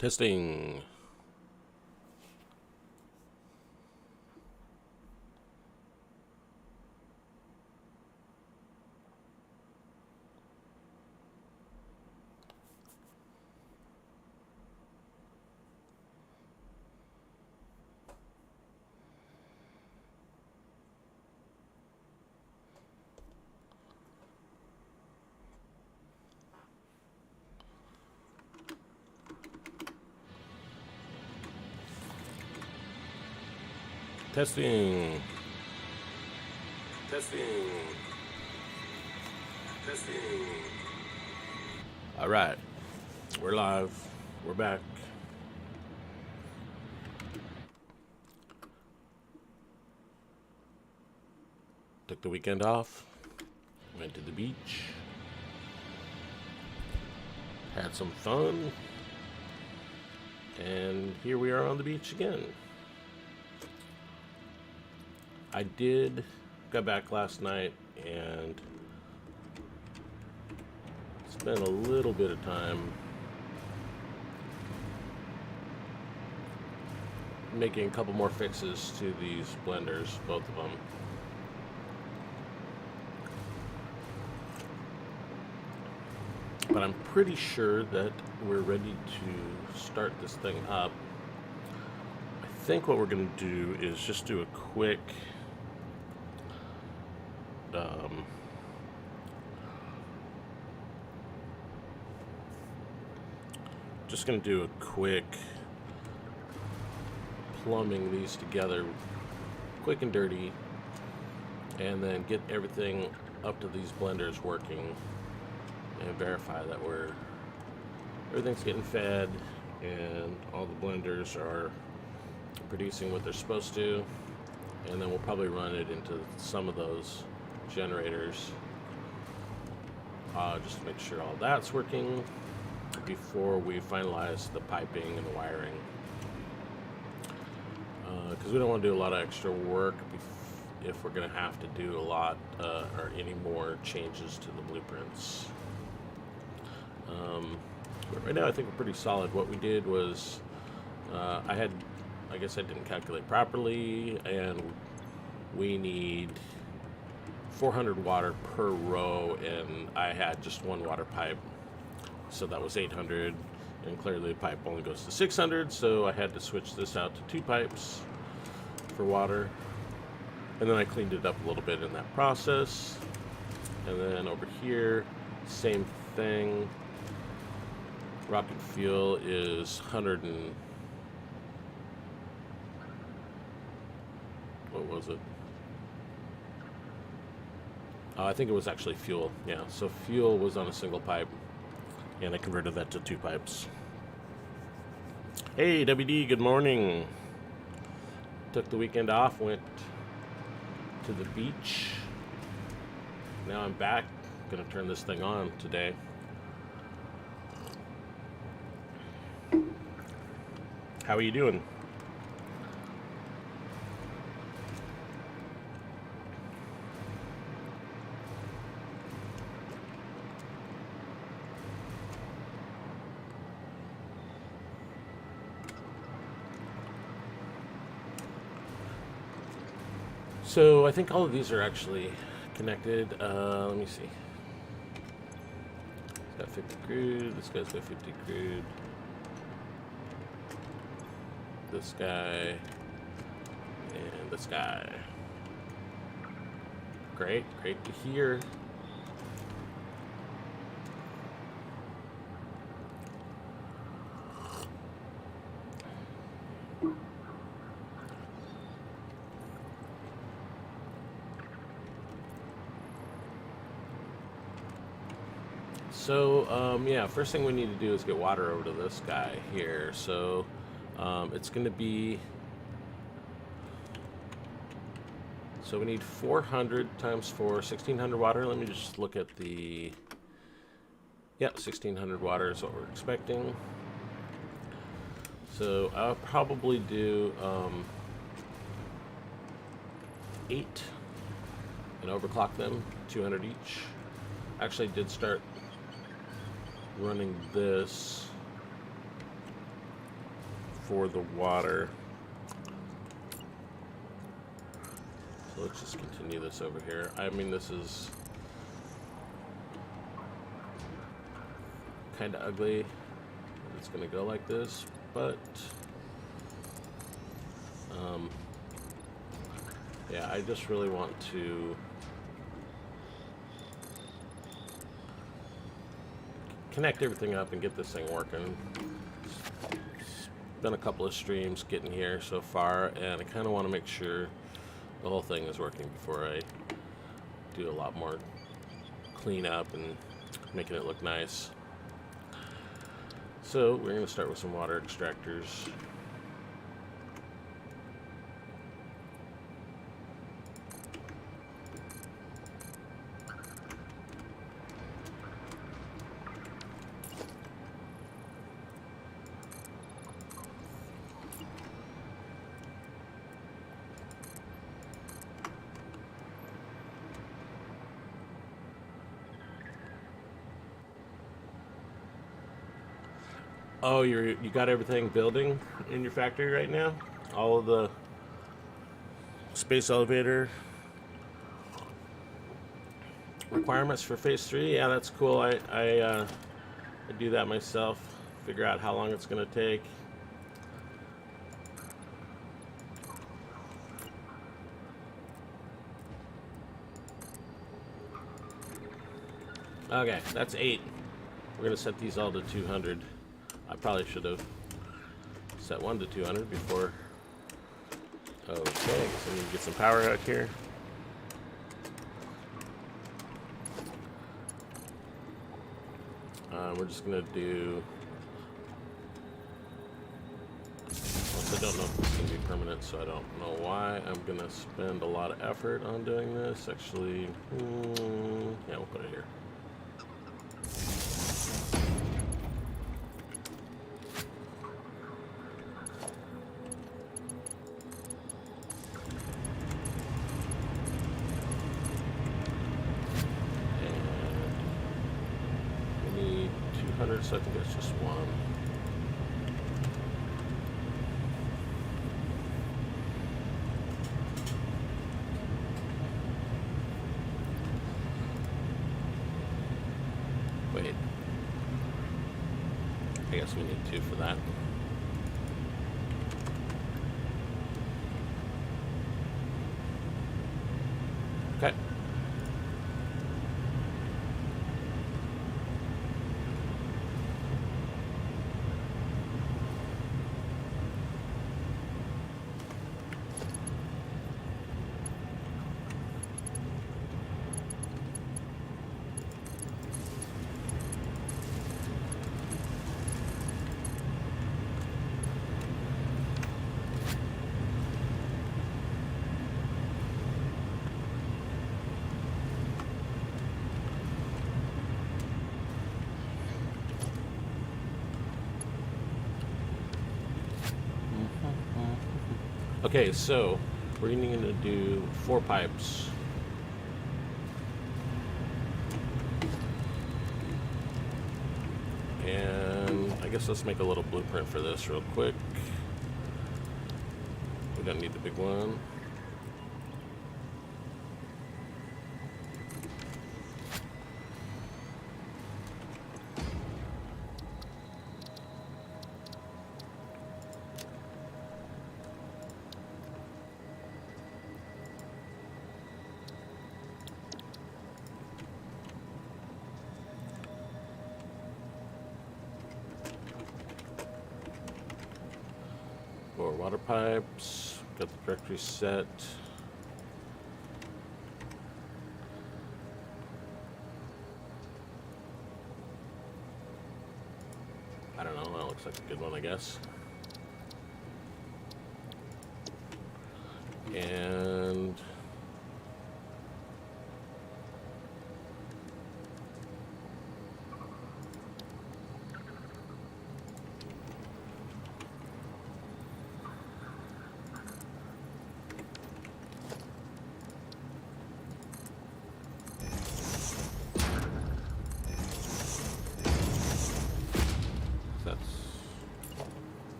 Testing. Testing. Testing. Testing. All right. We're live. We're back. Took the weekend off. Went to the beach. Had some fun. And here we are on the beach again. I got back last night and spent a little bit of time making a couple more fixes to these blenders, both of them. But I'm pretty sure that we're ready to start this thing up. I think what we're going to do is just do a quick plumbing these together quick and dirty, and then get everything up to these blenders working and verify that everything's getting fed and all the blenders are producing what they're supposed to. And then we'll probably run it into some of those generators just to make sure all that's working before we finalize the piping and the wiring, because we don't want to do a lot of extra work if we're going to have to do a lot or any more changes to the blueprints. But right now I think we're pretty solid. What we did was I guess I didn't calculate properly, and we need 400 water per row, and I had just one water pipe, so that was 800, and clearly the pipe only goes to 600, so I had to switch this out to 2 pipes for water. And then I cleaned it up a little bit in that process. And then over here, same thing. Rocket fuel is 100 and... what was it? I think it was actually fuel. Yeah, so fuel was on a single pipe, and I converted that to 2 pipes. Hey, WD, good morning. Took the weekend off, went to the beach. Now I'm back. Gonna turn this thing on today. How are you doing? So I think all of these are actually connected. Let me see. It's got 50 crude. This guy's got 50 crude. This guy and this guy. Great to hear. So, yeah, first thing we need to do is get water over to this guy here. So, it's going to be... So we need 400 times 4, 1,600 water. Let me just look at the... Yeah, 1,600 water is what we're expecting. So I'll probably do 8 and overclock them, 200 each. Actually did start running this for the water. So let's just continue this over here. I mean, this is kind of ugly. It's going to go like this, but yeah, I just really want to connect everything up and get this thing working. It's been a couple of streams getting here so far, and I kind of want to make sure the whole thing is working before I do a lot more cleanup and making it look nice. So we're going to start with some water extractors. Oh, you got everything building in your factory right now? All of the space elevator requirements for phase 3? Yeah, that's cool. I do that myself. Figure out how long it's going to take. Okay, that's 8. We're going to set these all to 200. I probably should have set one to 200 before. Okay, so we need to get some power out here. We're just gonna do. I don't know if it's gonna be permanent, so I don't know why. I'm gonna spend a lot of effort on doing this. Actually, yeah, we'll put it here. So I think it's just one. Wait. I guess we need 2 for that. Okay. Okay, so we're going to do 4 pipes. And I guess let's make a little blueprint for this real quick. We don't need the big one. Water pipes, got the directory set. I don't know, that looks like a good one, I guess. And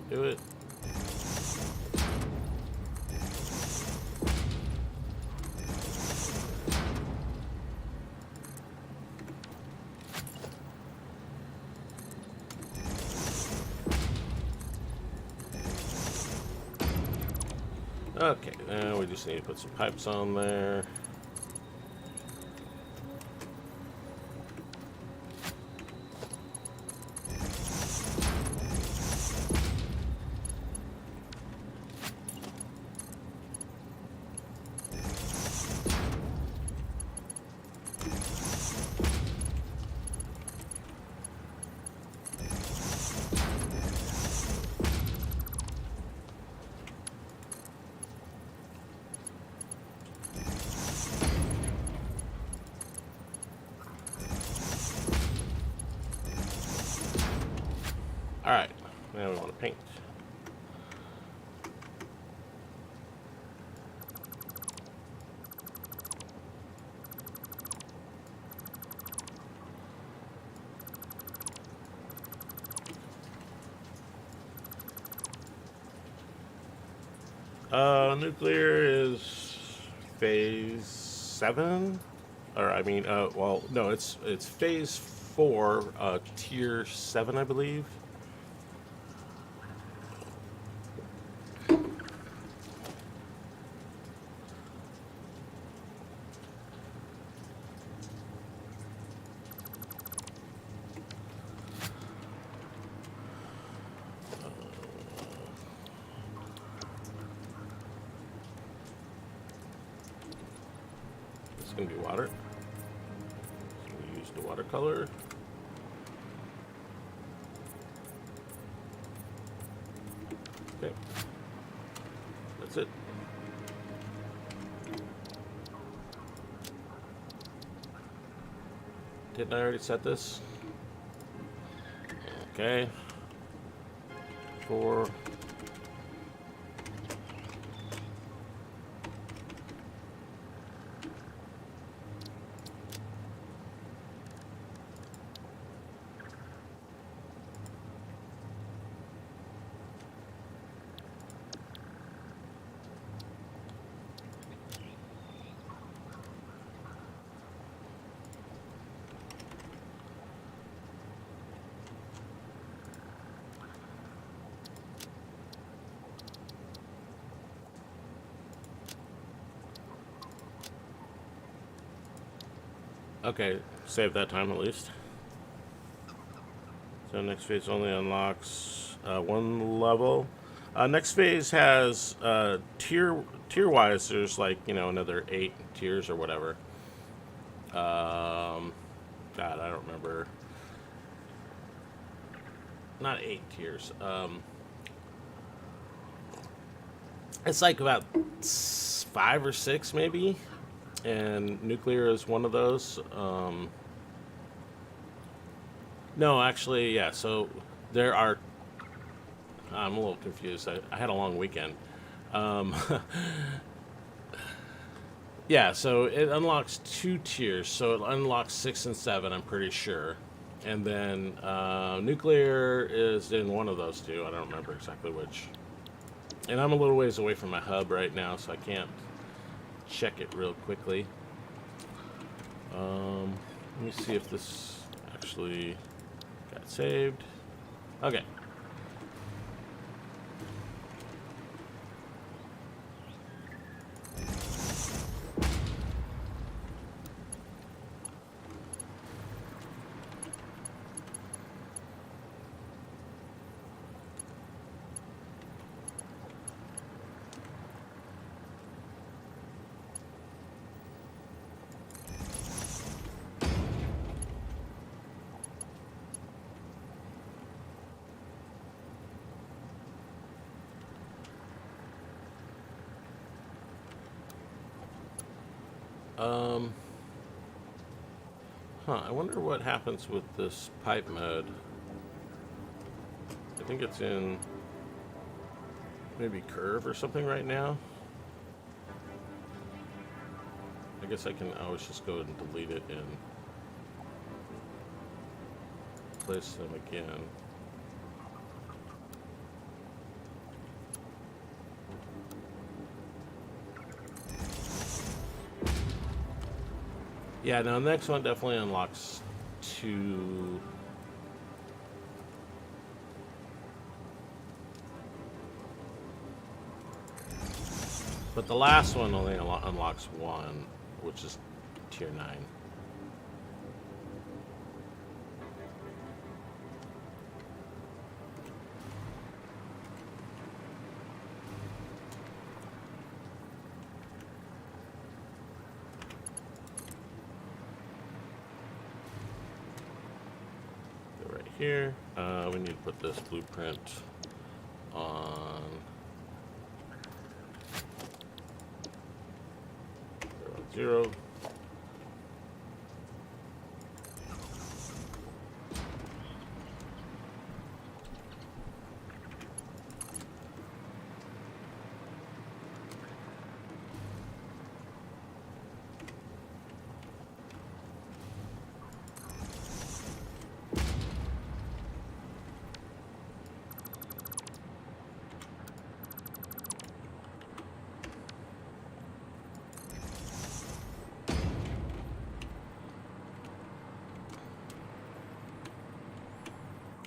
do it. Okay, now we just need to put some pipes on there. Alright, now we want to paint. Nuclear is phase 7, or I mean, well, no, it's phase 4, tier 7, I believe. It's going to be water. So we use the watercolor. Okay. That's it. Didn't I already set this? Okay. 4. Okay, save that time at least. So next phase only unlocks 1 level. Next phase has tier-wise. There's like, you know, another 8 tiers or whatever. God, I don't remember. Not 8 tiers. It's like about 5 or 6 maybe. And nuclear is one of those. No, actually, yeah. So there are. I'm a little confused. I had a long weekend. Yeah, so it unlocks 2 tiers. So it unlocks 6 and 7, I'm pretty sure. And then nuclear is in one of those 2. I don't remember exactly which. And I'm a little ways away from my hub right now, so I can't check it real quickly. Let me see if this actually got saved. Okay. I wonder what happens with this pipe mode. I think it's in maybe curve or something right now. I guess I can always just go and delete it and place them again. Yeah, now the next one definitely unlocks 2. But the last one only unlocks one, which is tier 9. Go right here. We need to put this blueprint on 0.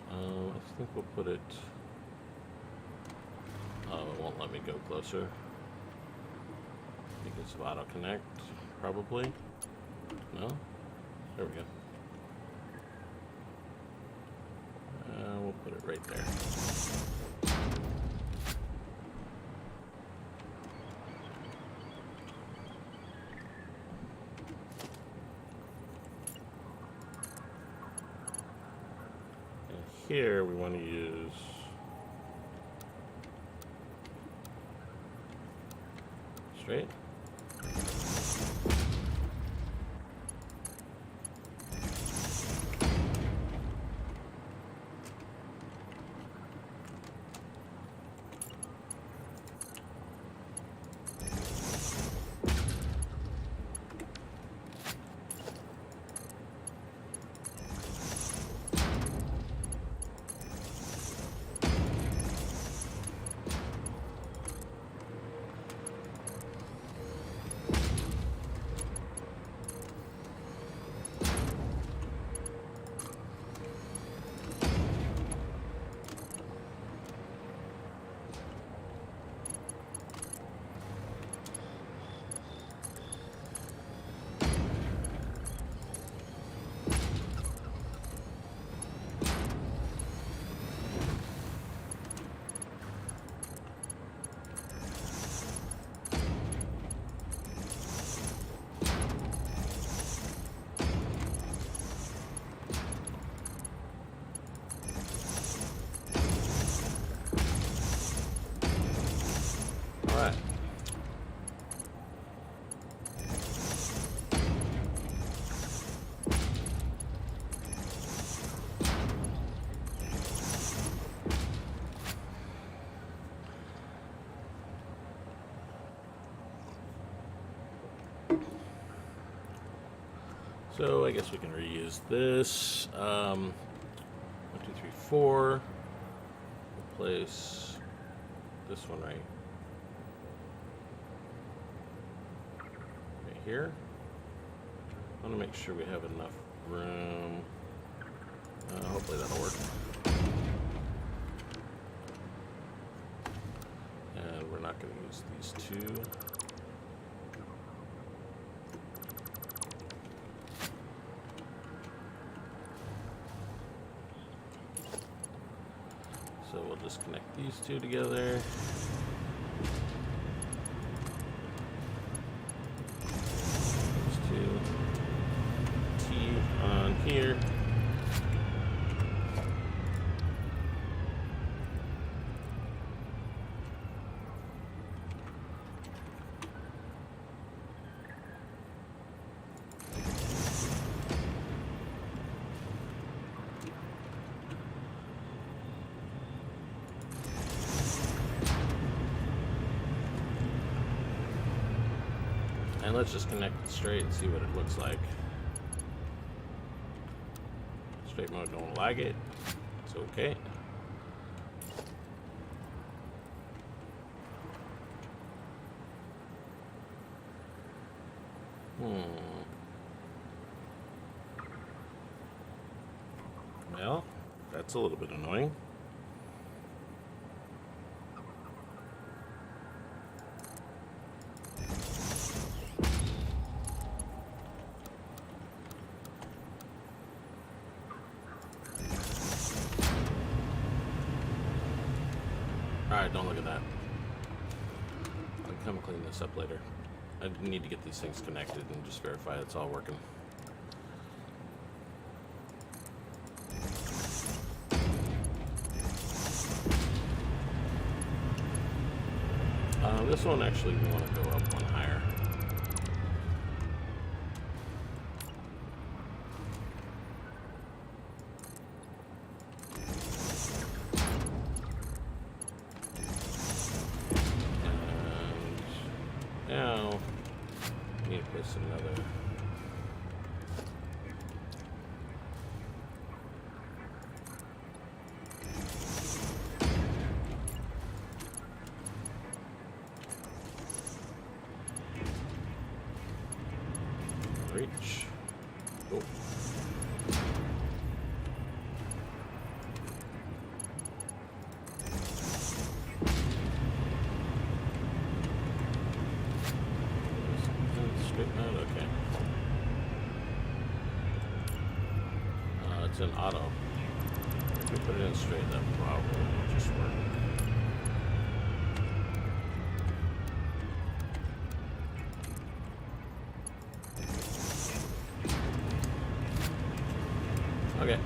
I think we'll put it. Oh, it won't let me go closer because of auto connect, probably. No? There we go. We'll put it right there. Here we want to use straight. Alright. So I guess we can reuse this. 1, 2, 3, 4. Replace this one right here. I want to make sure we have enough room. Hopefully that'll work. And we're not going to use these two. So we'll just connect these two together. These two. T on here. And let's just connect it straight and see what it looks like. Straight mode don't lag it. It's okay. Well, that's a little bit annoying. don't look at that. I'll come clean this up later. I need to get these things connected and just verify it's all working. This one actually we want to go up one higher. And now I need to place another. Reach. Oh. Straighten out, okay. It's an auto. If we put it in straight, that probably will just work. Okay.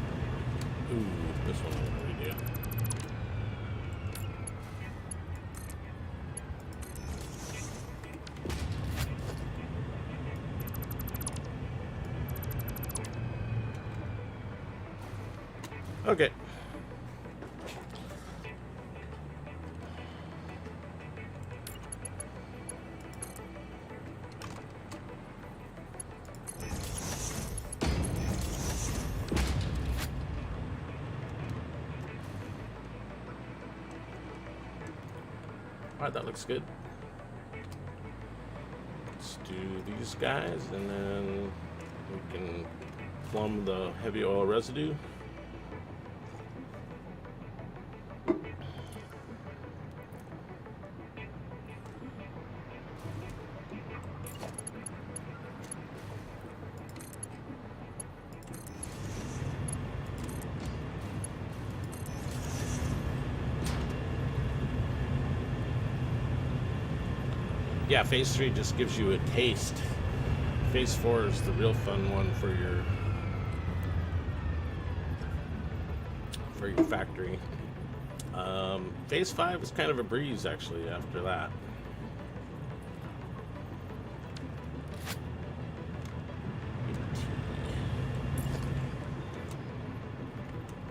Ooh, this one I'm gonna redo. Okay. Alright, that looks good. Let's do these guys, and then we can plumb the heavy oil residue. Yeah, phase 3 just gives you a taste. Phase 4 is the real fun one for your factory. Phase 5 is kind of a breeze actually after that.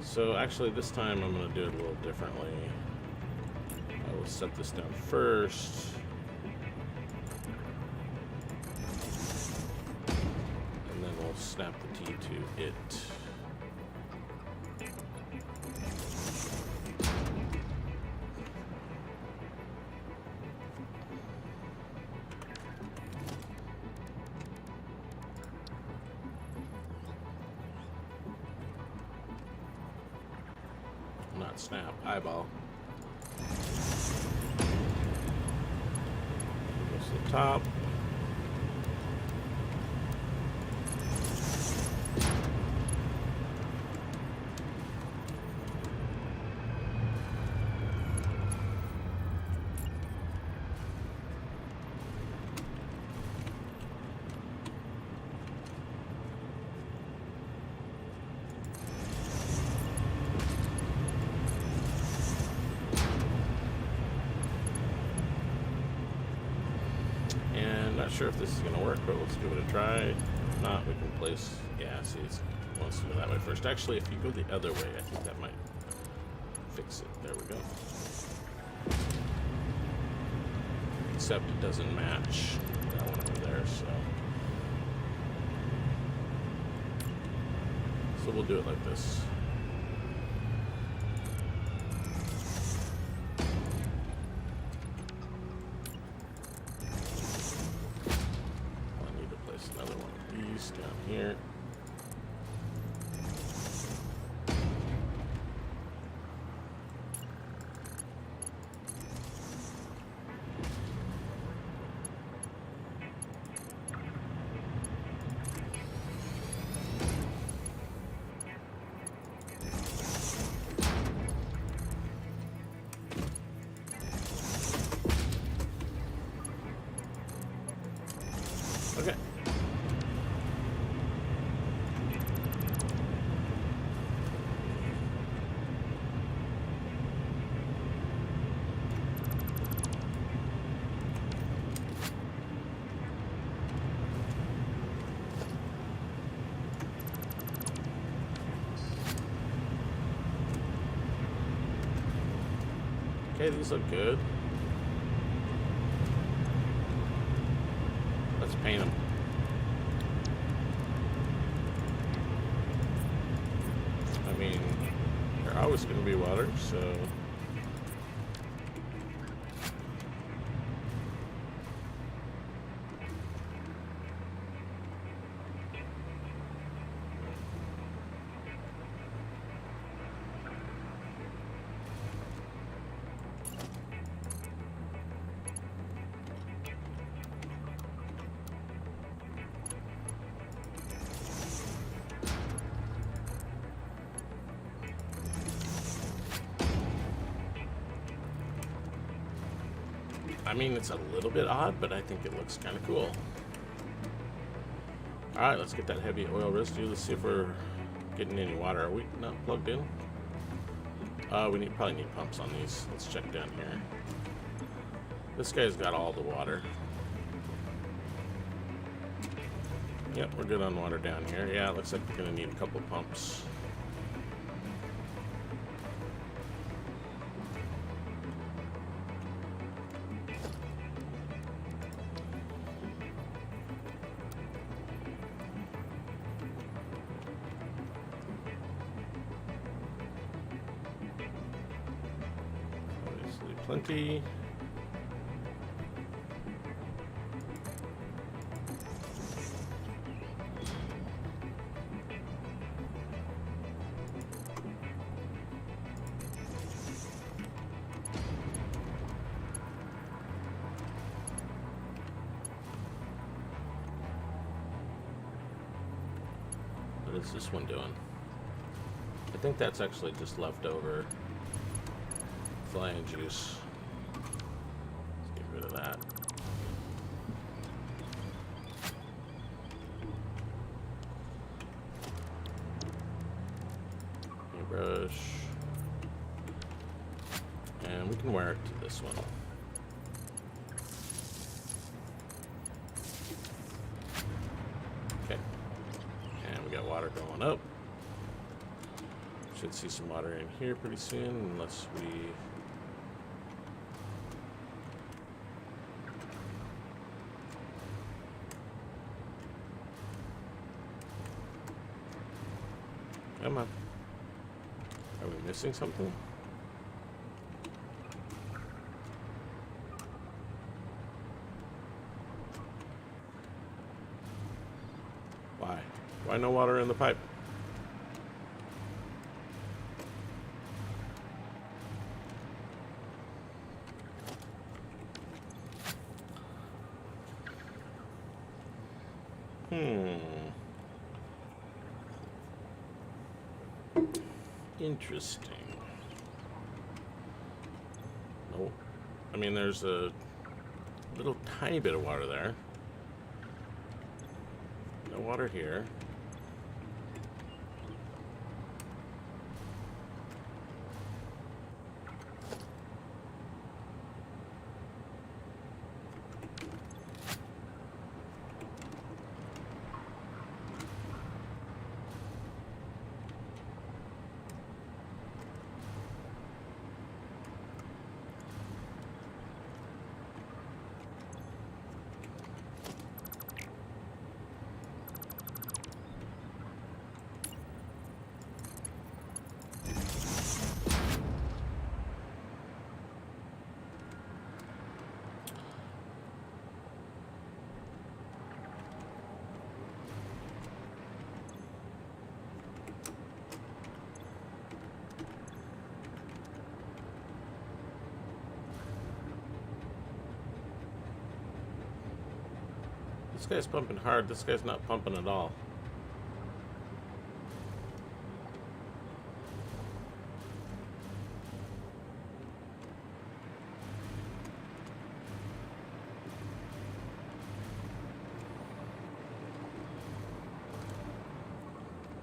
So actually this time I'm going to do it a little differently. I will set this down first. Snap the T to it. Not snap, eyeball. Goes to the top. Not sure if this is going to work, but let's give it a try. If not, we can place. Yeah, see, it wants to go that way first. Actually, if you go the other way, I think that might fix it. There we go. Except it doesn't match that one over there, so we'll do it like this. Down here. Okay. Okay, these look good. Let's paint them. I mean, they're always going to be water, so... I mean, it's a little bit odd, but I think it looks kind of cool. Alright, let's get that heavy oil residue. Let's see if we're getting any water. Are we not plugged in? We probably need pumps on these. Let's check down here. This guy's got all the water. Yep, we're good on water down here. Yeah, it looks like we're going to need a couple pumps. Obviously plenty. What is this one doing? I think that's actually just leftover flying juice. Let's get rid of that. Paintbrush. And we can wear it to this one. Okay. And we got water going up. Should see some water in here pretty soon, unless we... Come on. Are we missing something? Why? Why no water in the pipe? Interesting. No. I mean, there's a little tiny bit of water there. No water here. This guy's pumping hard. This guy's not pumping at all.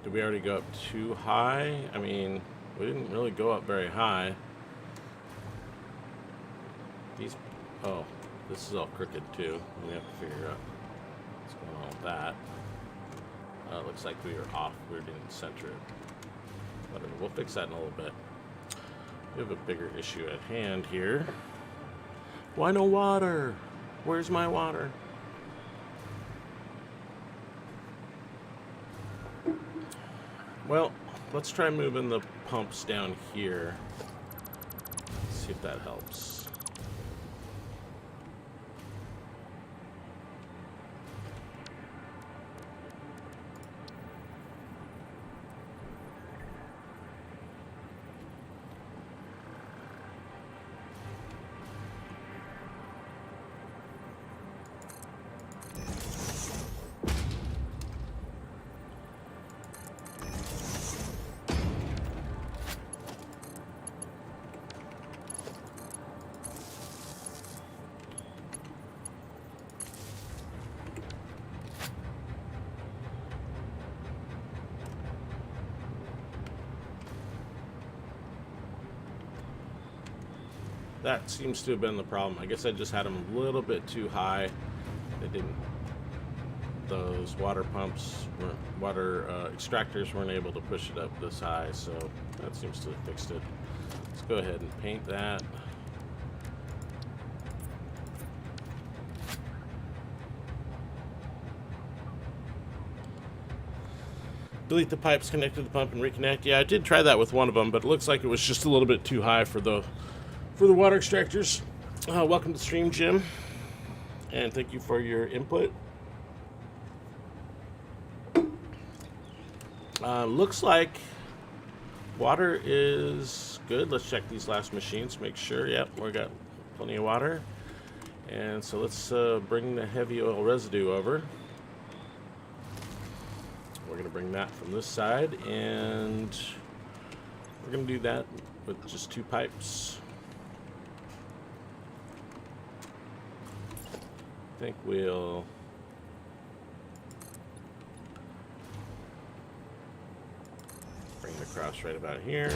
Did we already go up too high? I mean, we didn't really go up very high. Oh, this is all crooked too. We have to figure out what's going on with that. Looks like we were off. We didn't center it. Whatever. We'll fix that in a little bit. We have a bigger issue at hand here. Why no water? Where's my water? Well, let's try moving the pumps down here. See if that helps. That seems to have been the problem. I guess I just had them a little bit too high. They didn't. Those water pumps, water extractors weren't able to push it up this high, so that seems to have fixed it. Let's go ahead and paint that. Delete the pipes connected to the pump and reconnect. Yeah, I did try that with one of them, but it looks like it was just a little bit too high for the water extractors. Welcome to the stream, Jim, and thank you for your input. Looks like water is good. Let's check these last machines, make sure. Yep, we got plenty of water. And so let's bring the heavy oil residue over. We're going to bring that from this side, and we're going to do that with just 2 pipes. I think we'll bring the cross right about here.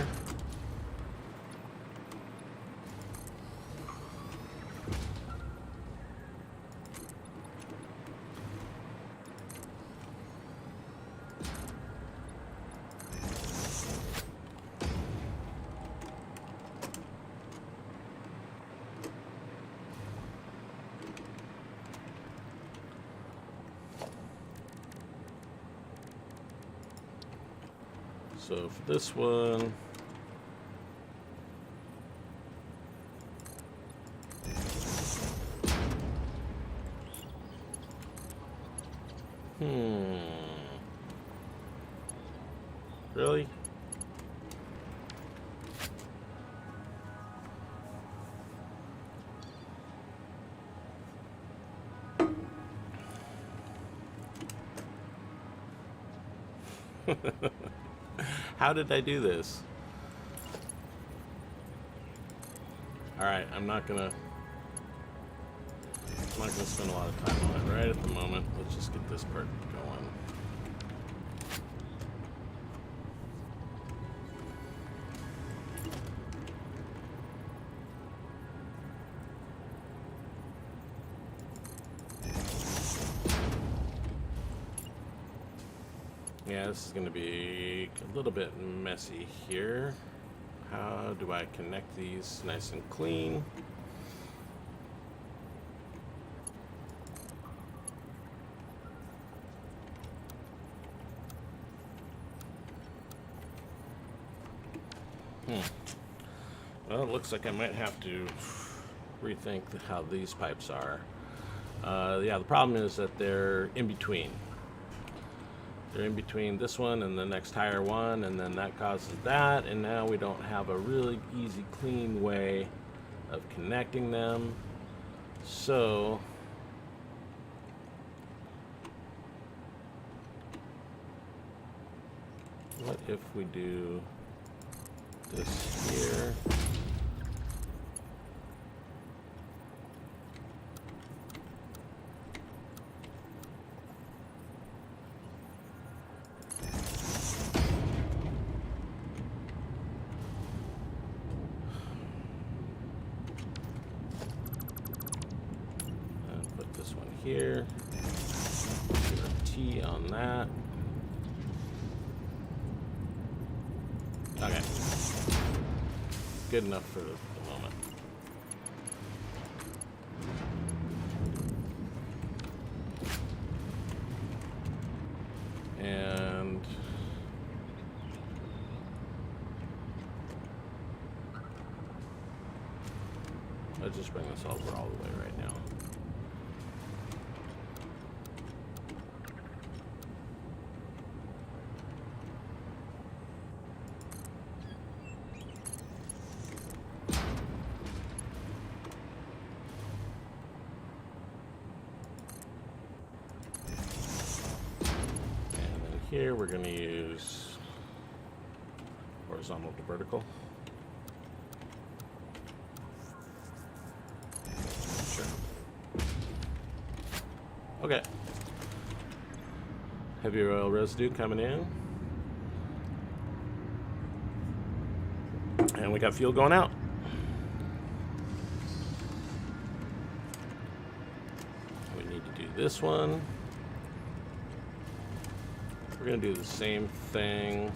So for this one, really? How did I do this? All right, I'm not gonna spend a lot of time on it right at the moment. Let's just get this part going. Yeah, this is going to be a little bit messy here. How do I connect these nice and clean? Well, it looks like I might have to rethink how these pipes are. Yeah, the problem is that they're in between. They're in between this one and the next higher one, and then that causes that, and now we don't have a really easy, clean way of connecting them. So what if we do this here? this one here. Put a T on that. Okay. Good enough for the moment. And let's just bring this over all the way right now. Here we're going to use horizontal to vertical. Sure. Okay. Heavy oil residue coming in. And we got fuel going out. We need to do this one. We're going to do the same thing.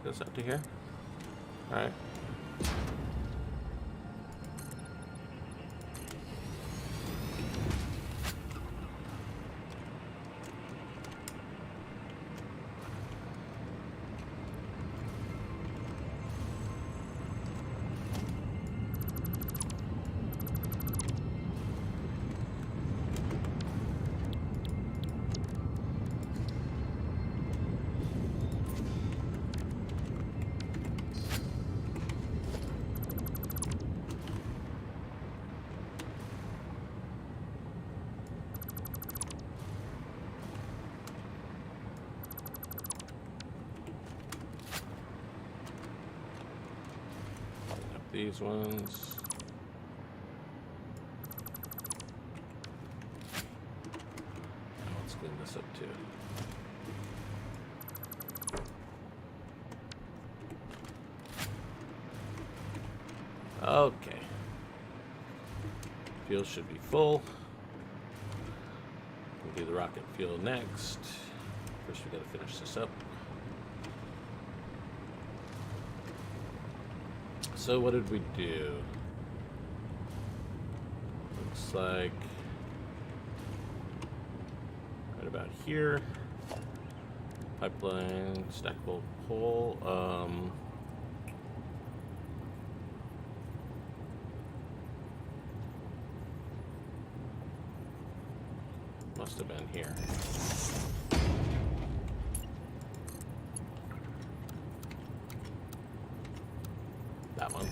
Goes up to here. All right. These ones. Now let's clean this up too. Okay. Fuel should be full. We'll do the rocket fuel next. First we gotta finish this up. So what did we do? Looks like right about here. Pipeline, stackable pole. Must have been here. That one.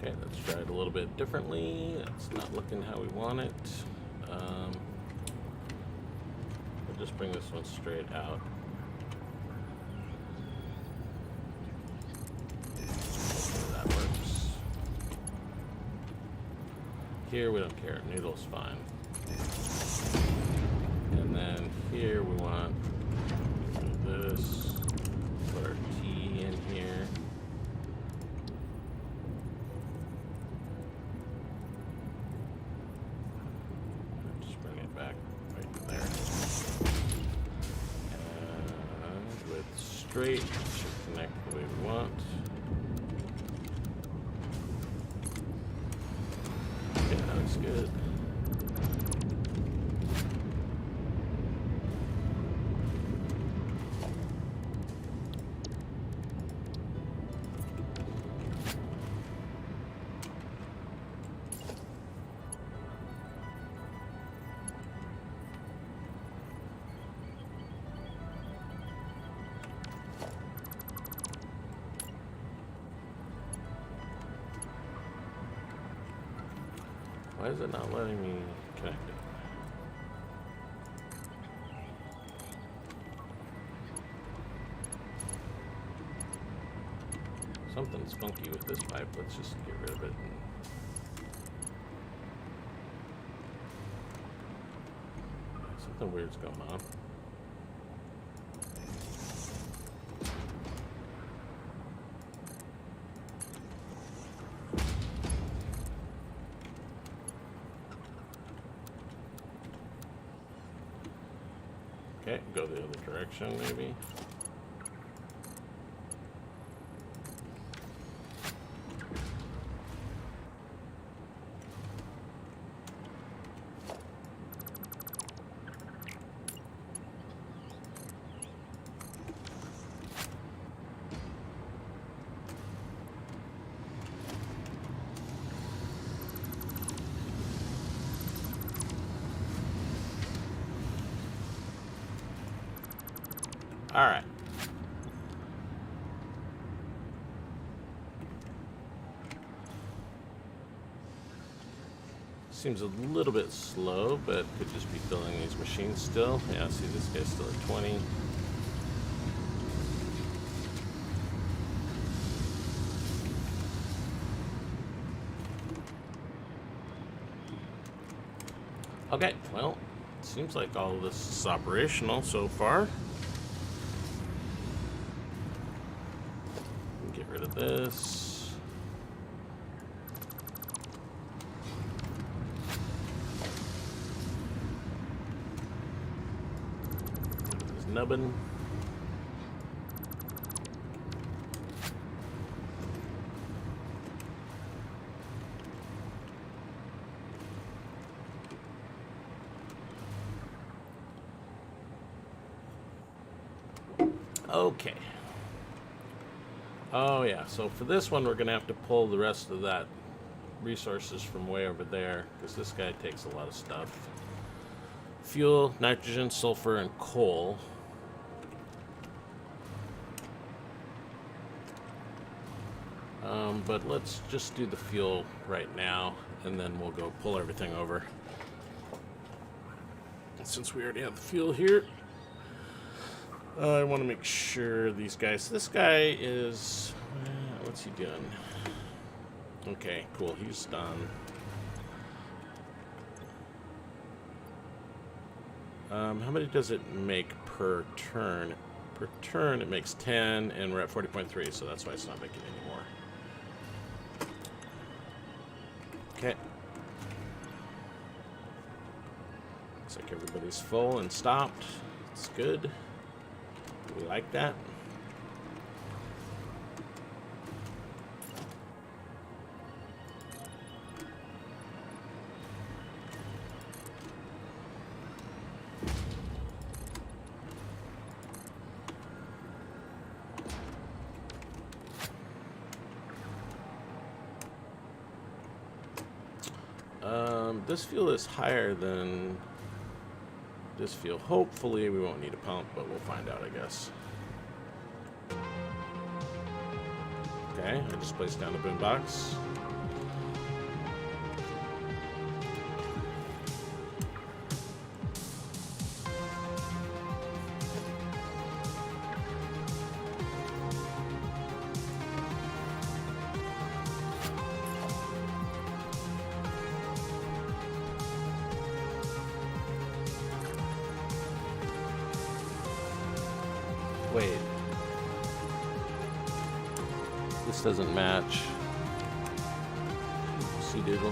Okay, let's try it a little bit differently. It's not looking how we want it. We'll just bring this one straight out. Hopefully that works. Here we don't care, noodle's fine. And then here we want to do this, put our T in here. Straight, should connect the way we want. Okay, that looks good. Why is it not letting me connect it? Something's funky with this pipe. Let's just get rid of it. Something weird's going on. Okay, go the other direction maybe. All right. Seems a little bit slow, but could just be filling these machines still. Yeah, see this guy's still at 20. Okay, well, seems like all of this is operational so far. Get rid of this. This nubbin. Okay. Oh yeah, so for this one we're gonna have to pull the rest of that resources from way over there, because this guy takes a lot of stuff. Fuel, nitrogen, sulfur, and coal. But let's just do the fuel right now, and then we'll go pull everything over. Since we already have the fuel here. I want to make sure these guys... This guy is... what's he doing? Okay, cool. He's done. How many does it make per turn? Per turn, it makes 10, and we're at 40.3, so that's why it's not making any more. Okay. Looks like everybody's full and stopped. It's good. We like that. This fuel is higher than this fuel. Hopefully we won't need a pump, but we'll find out, I guess. Okay, I just placed down the boombox. Wait. This doesn't match. See doodle.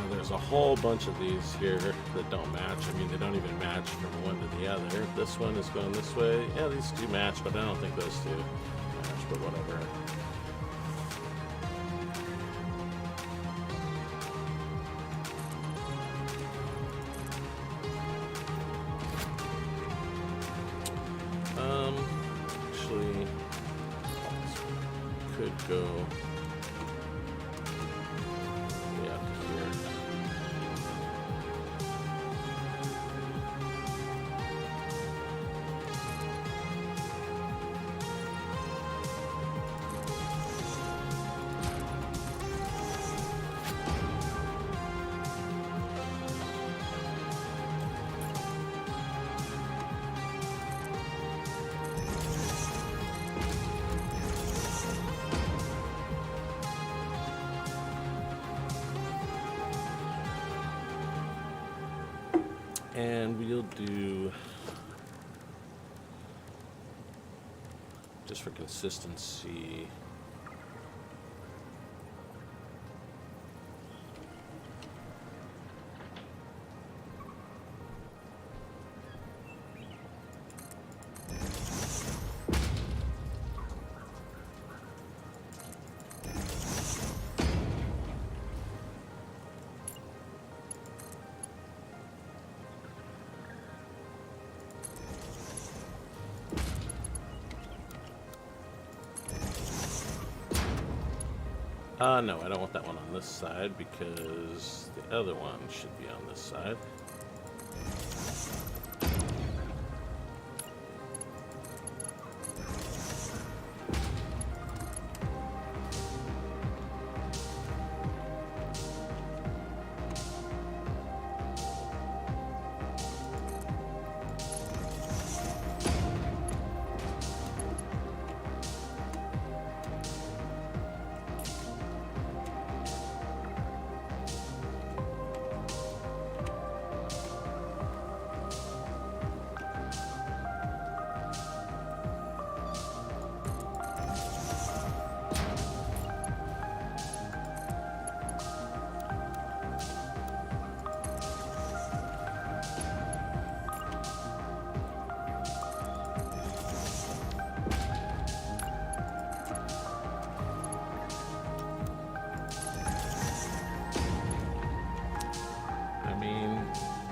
There's a whole bunch of these here that don't match. I mean, they don't even match from one to the other. This one is going this way. Yeah, these two match, but I don't think those two match, but whatever. go way up to here. And we'll do, just for consistency, no, I don't want that one on this side because the other one should be on this side.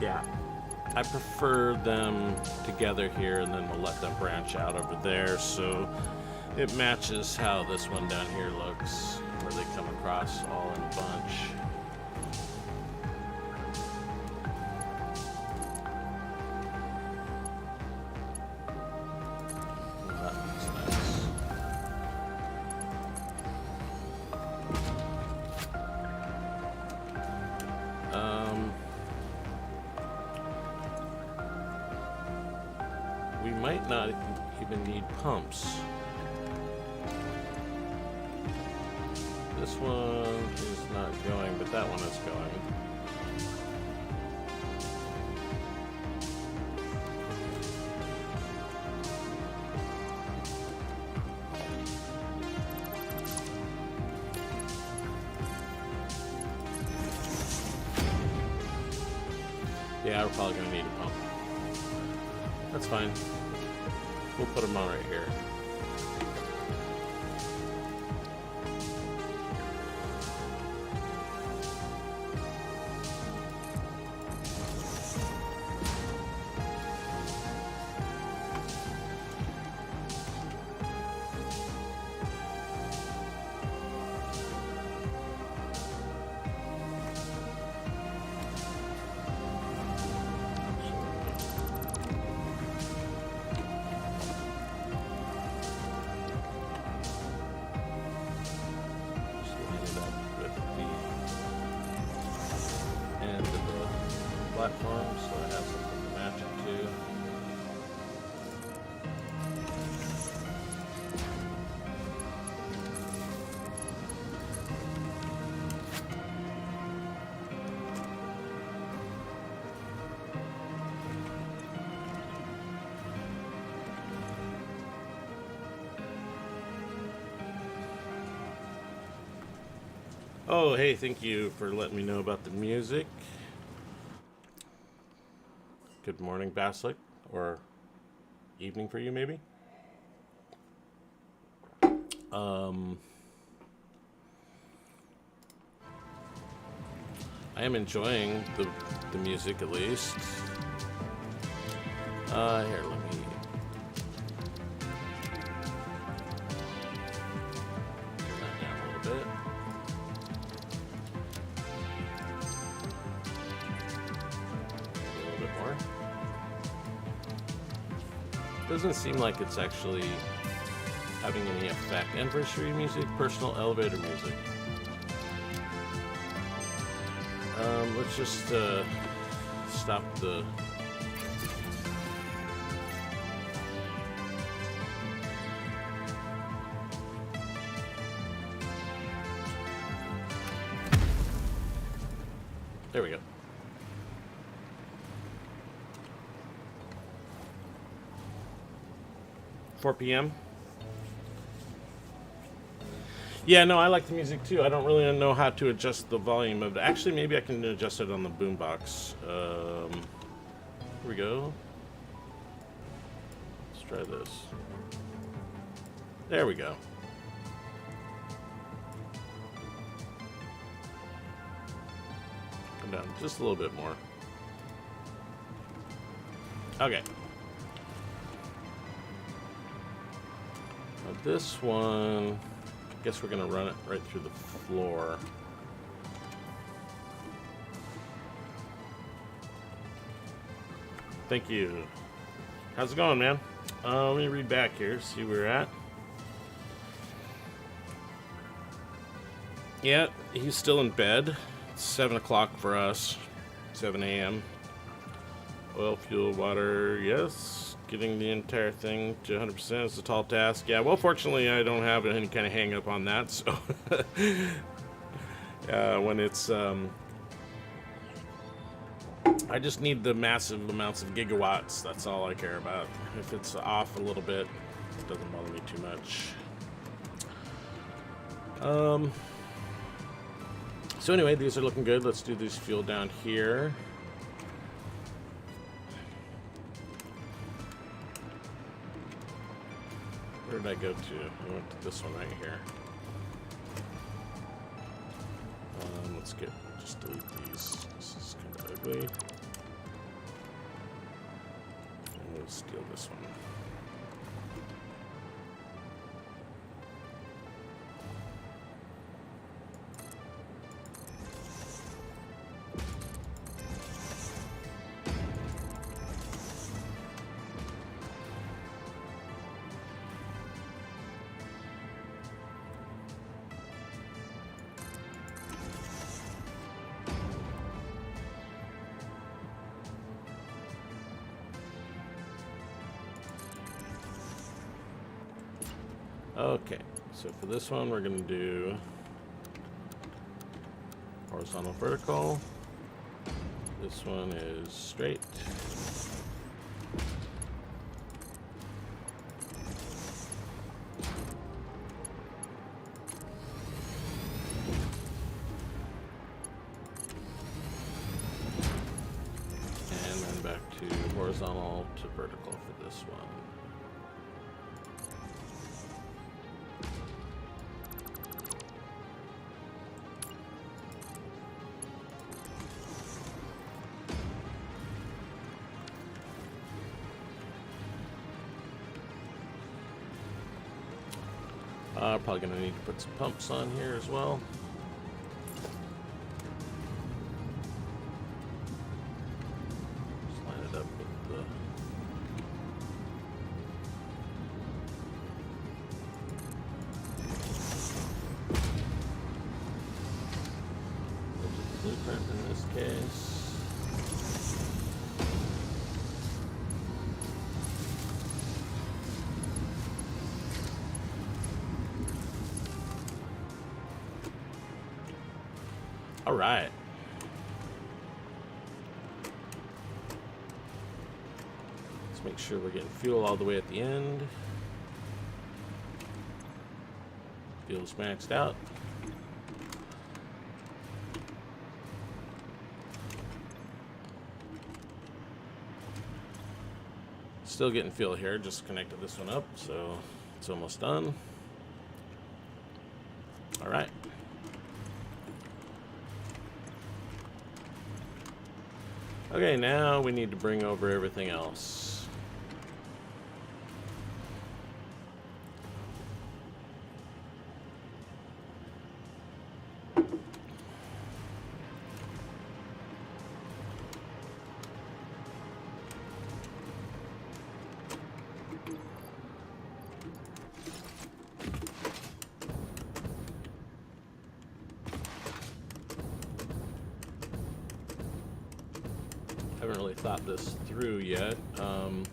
Yeah, I prefer them together here, and then we'll let them branch out over there so it matches how this one down here looks, where they come across all in a bunch. That looks nice. We might not even need pumps. This one is not going, but that one is going. Yeah, we're probably going to need a pump. That's fine. We'll put them on right here. Platform, so I have something to match it to. Oh, hey, thank you for letting me know about the music. Good morning, Basilic, or evening for you, maybe. I am enjoying the music, at least. Here, let me Doesn't seem like it's actually having any effect. Anniversary music, personal elevator music. Let's just stop the... There we go. $4 p.m. Yeah, no, I like the music too. I don't really know how to adjust the volume of it. Actually, maybe I can adjust it on the boombox. Here we go. Let's try this. There we go. Come down just a little bit more. Okay. Now this one, I guess we're gonna run it right through the floor. Thank you. How's it going, man? Let me read back here, see where we're at. Yeah, he's still in bed. It's 7 o'clock for us, 7 a.m. Oil, fuel, water, yes. Getting the entire thing to 100% is a tall task. Yeah, well, fortunately, I don't have any kind of hang up on that, so when it's I just need the massive amounts of gigawatts. That's all I care about. If it's off a little bit, it doesn't bother me too much. So anyway, these are looking good. Let's do this fuel down here. Where did I go to? I went to this one right here. Let's just delete these. This is kind of ugly. And we'll steal this one. Okay, so for this one, we're going to do horizontal, vertical. This one is straight. And then back to horizontal to vertical for this one. Probably gonna need to put some pumps on here as well. Just line it up with the... blueprint in this case. All right. Let's make sure we're getting fuel all the way at the end. Fuel's maxed out. Still getting fuel here, just connected this one up, so it's almost done. All right. Okay, now we need to bring over everything else. thought this through yet. The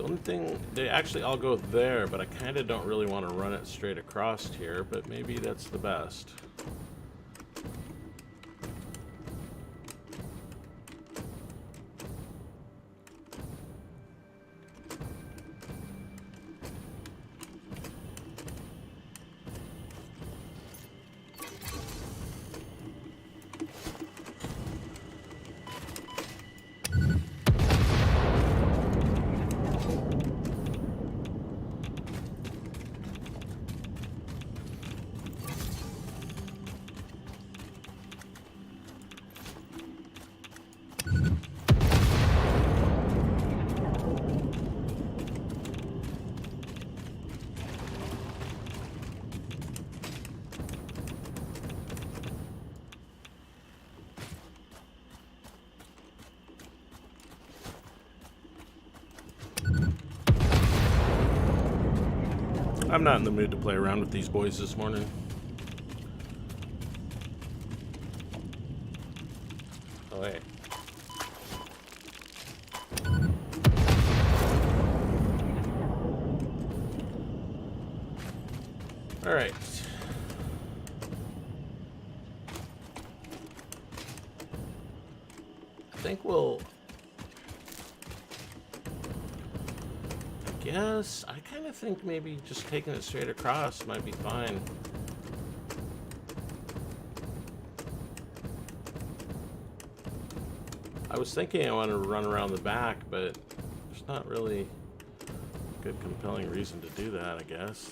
only thing, they actually all go there, but I kind of don't really want to run it straight across here, but maybe that's the best. I'm not in the mood to play around with these boys this morning. Oh, hey. All right. I think we'll... Yes, I kind of think maybe just taking it straight across might be fine. I was thinking I wanted to run around the back, but there's not really a good compelling reason to do that, I guess.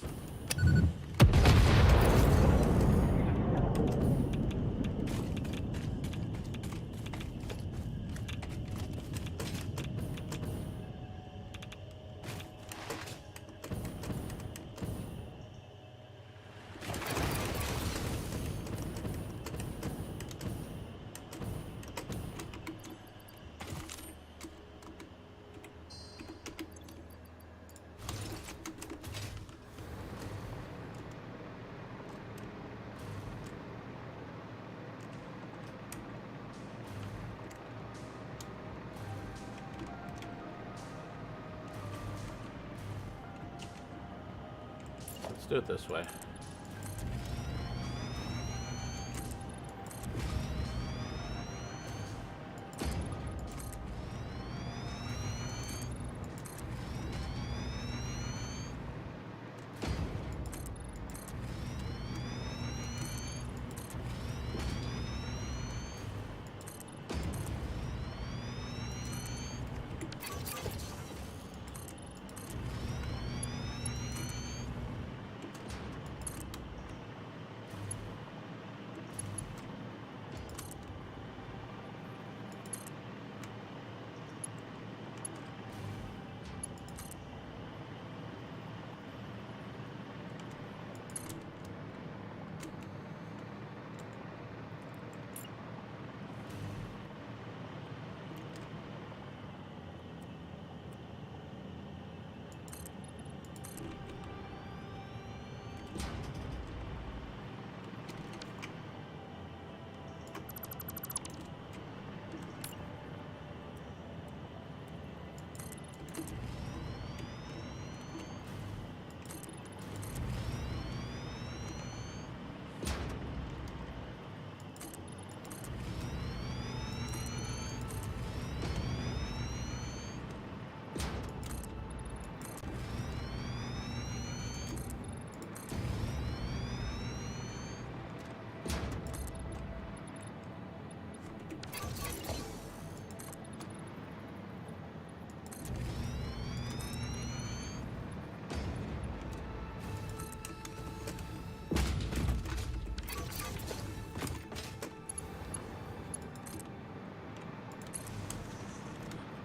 Let's do it this way.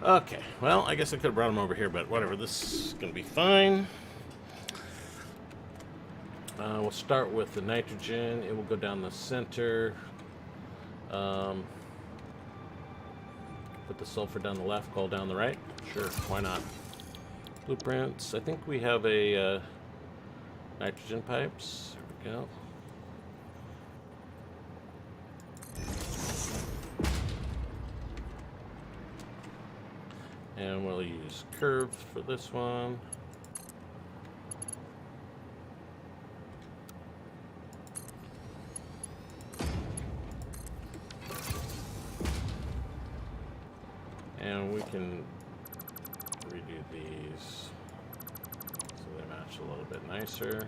Okay, well, I guess I could have brought him over here, but whatever. This is going to be fine. We'll start with the nitrogen. It will go down the center. Put the sulfur down the left, coal down the right. Sure, why not? Blueprints. I think we have a nitrogen pipes. There we go. And we'll use curves for this one. And we can redo these so they match a little bit nicer.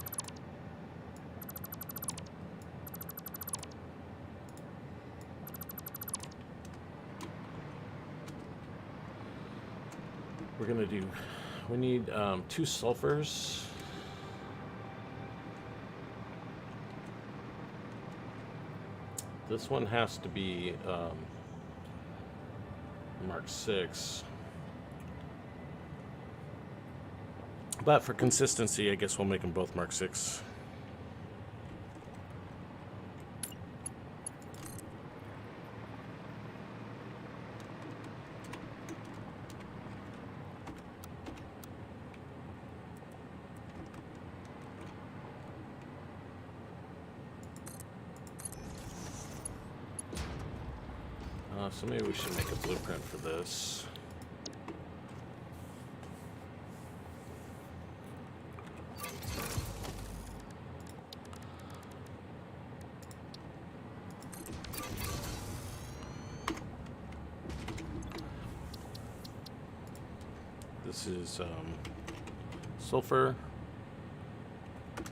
We're gonna do, we need 2 sulfurs. This one has to be Mark 6. But for consistency, I guess we'll make them both Mark 6. So maybe we should make a blueprint for this. This is sulfur. Is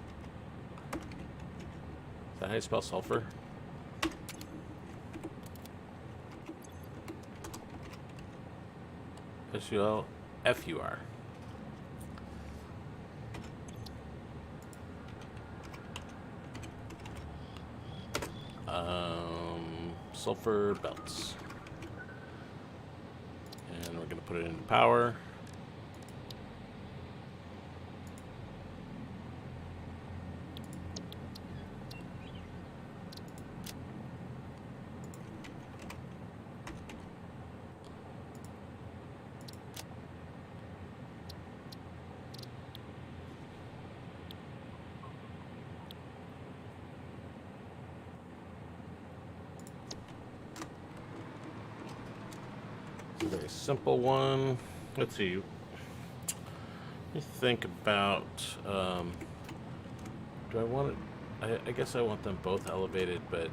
that how you spell sulfur? S-U-L-F-U-R. Sulfur belts. And we're going to put it into power. Very simple one. Let's see. Let me think about. Do I want it? I guess I want them both elevated, but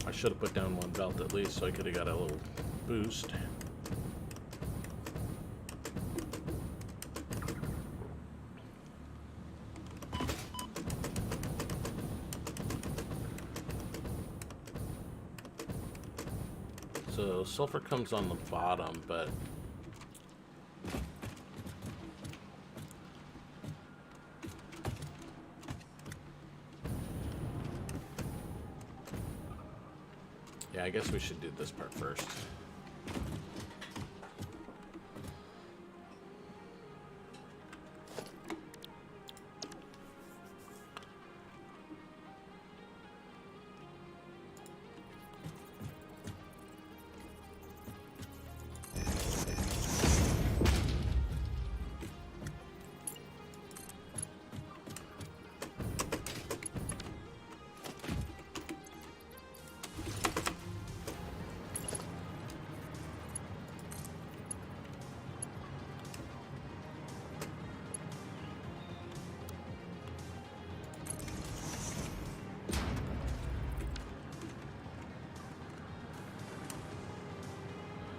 I should have put down one belt at least so I could have got a little boost. So sulfur comes on the bottom, but yeah, I guess we should do this part first.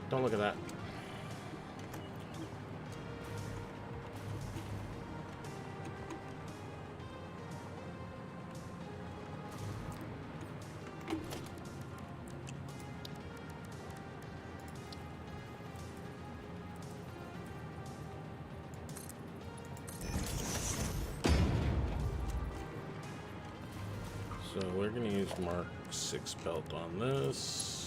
Don't look at that. So we're going to use Mark 6 belt on this.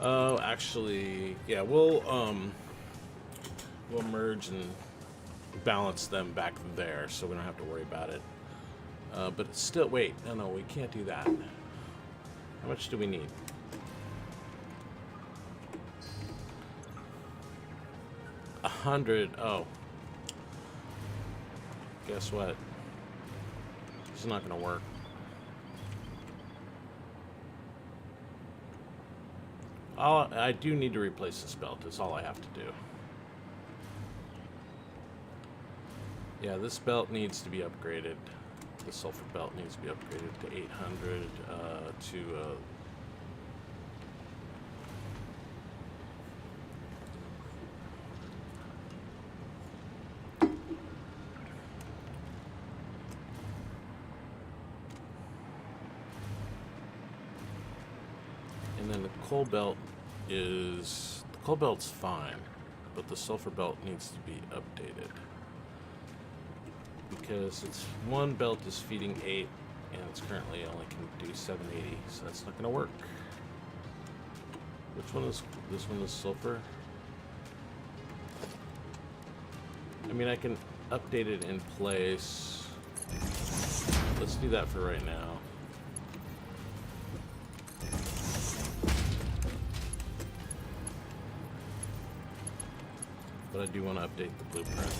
Oh, actually, yeah, we'll merge and balance them back there, so we don't have to worry about it. But it's still, wait, no, we can't do that. How much do we need? 100. Oh. Guess what? This is not going to work. I do need to replace this belt. That's all I have to do. Yeah, this belt needs to be upgraded. The sulfur belt needs to be upgraded to 800 and then the coal belt's fine, but the sulfur belt needs to be updated because it's one belt is feeding 8 and it's currently only can do 780, so that's not going to work. Which one is this one? Is sulfur? I mean, I can update it in place. Let's do that for right now. But I do want to update the blueprint.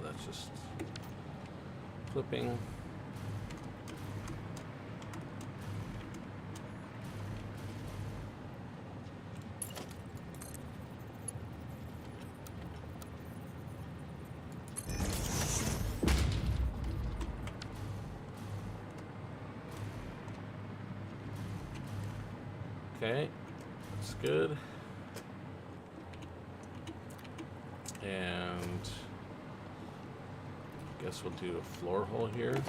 That's just flipping. Okay, that's good. And guess we'll do a floor hole here.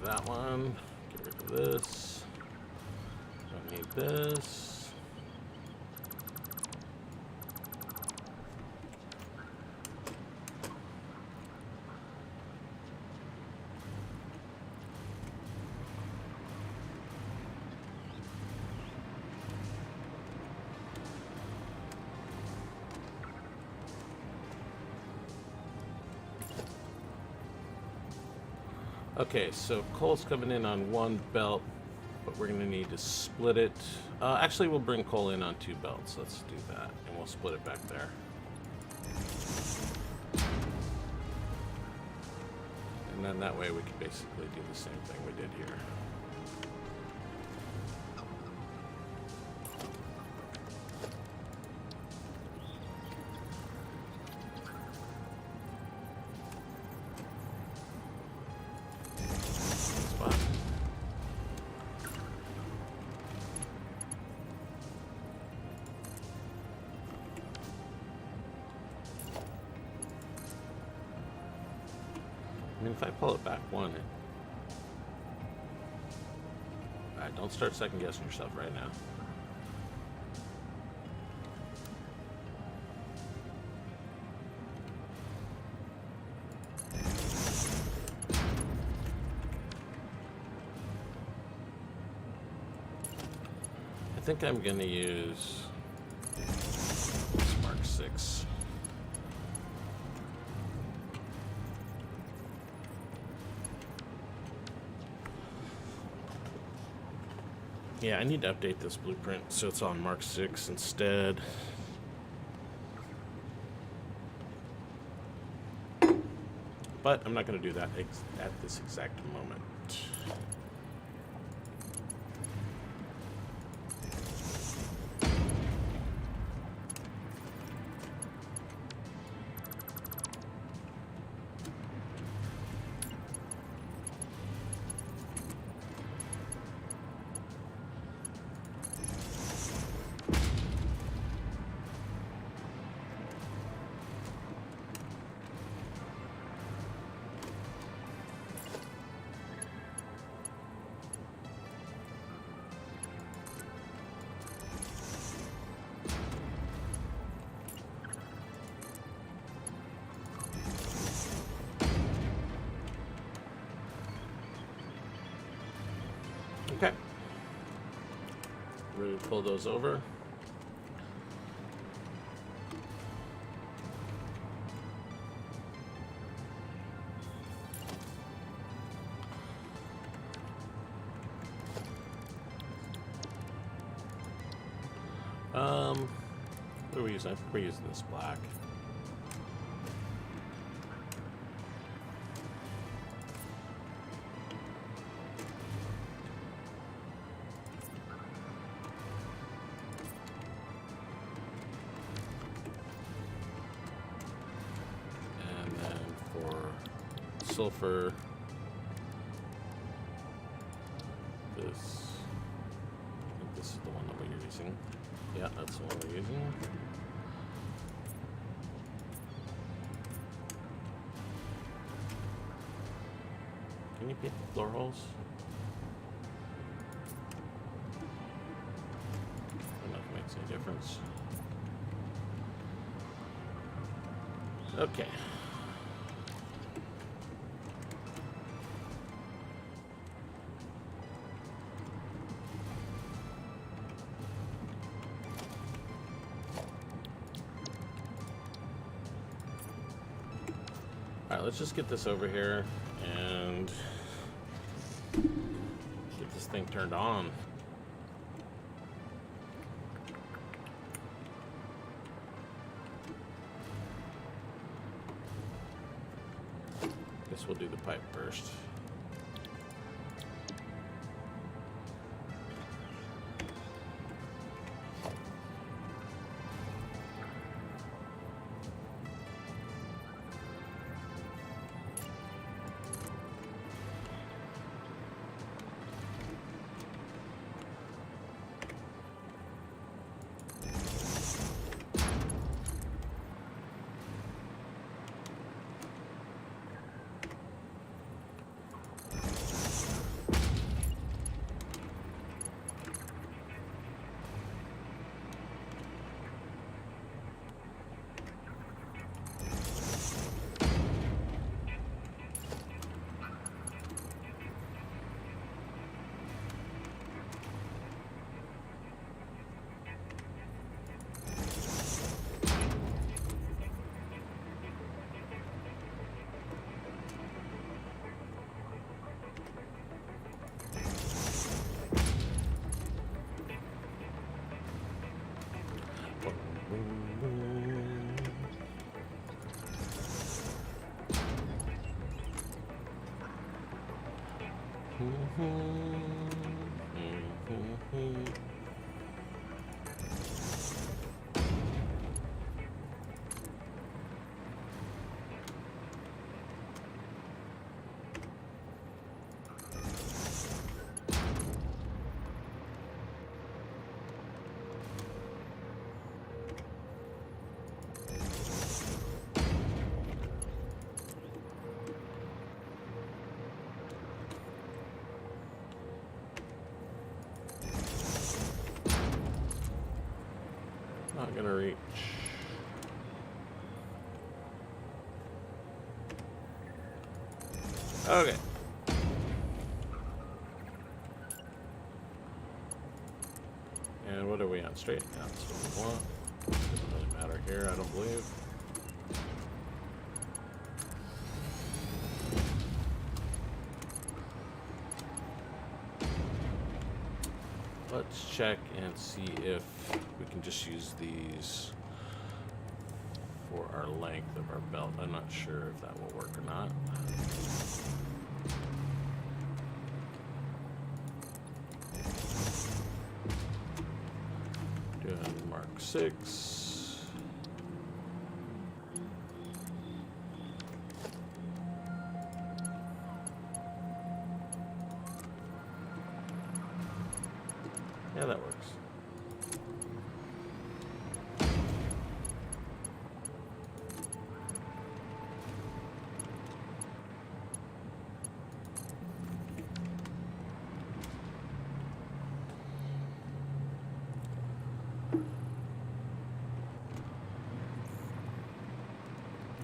That one, get rid of this, don't need this. Okay, so coal's coming in on one belt, but we're going to need to split it. Actually, we'll bring coal in on 2 belts. Let's do that, and we'll split it back there. And then that way we can basically do the same thing we did here. mean, if I pull it back one... Alright, don't start second guessing yourself right now. I think I'm going to use Mark 6. Yeah, I need to update this blueprint so it's on Mark 6 instead. But I'm not going to do that at this exact moment. Okay. Ready to pull those over. What are we using? I think we're using this black. Sulfur. I think this is the one that we're using. Yeah, that's the one we're using. Can you paint the floor holes? I don't know if it makes any difference. Okay. Alright, let's just get this over here and get this thing turned on. Guess we'll do the pipe first. Not gonna reach. Okay. And what are we on? Straight? Yeah, that's what we want. Doesn't really matter here, I don't believe. Let's check and see if we can just use these for our length of our belt. I'm not sure if that will work or not. Doing Mark 6. Yeah, that works.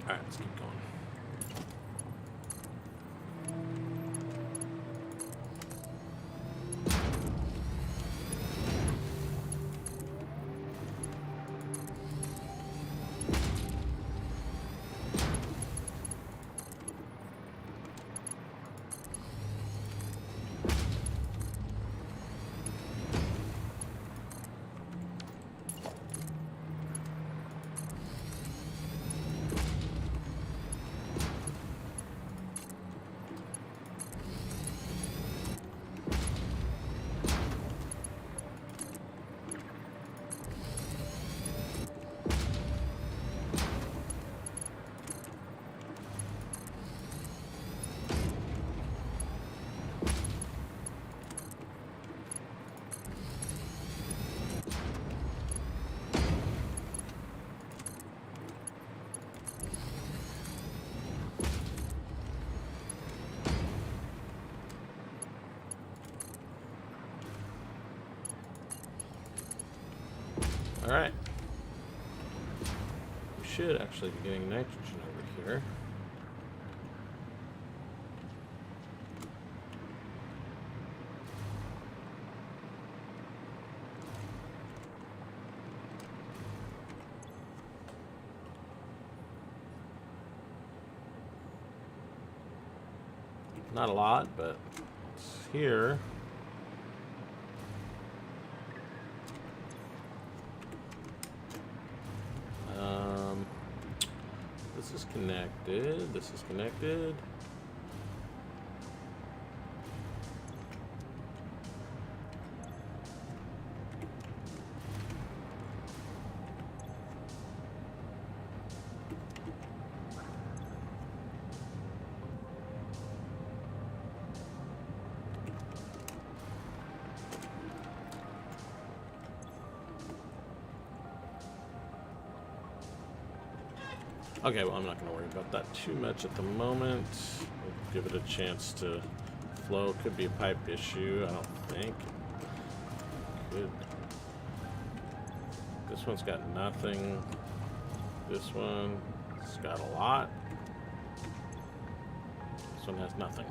Alright, let's keep going. Alright. We should actually be getting nitrogen over here. Not a lot, but it's here. This is connected. This is connected. Okay, well, I'm not going to worry about that too much at the moment. We'll give it a chance to flow. Could be a pipe issue, I don't think. Could. This one's got nothing. This one's got a lot. This one has nothing.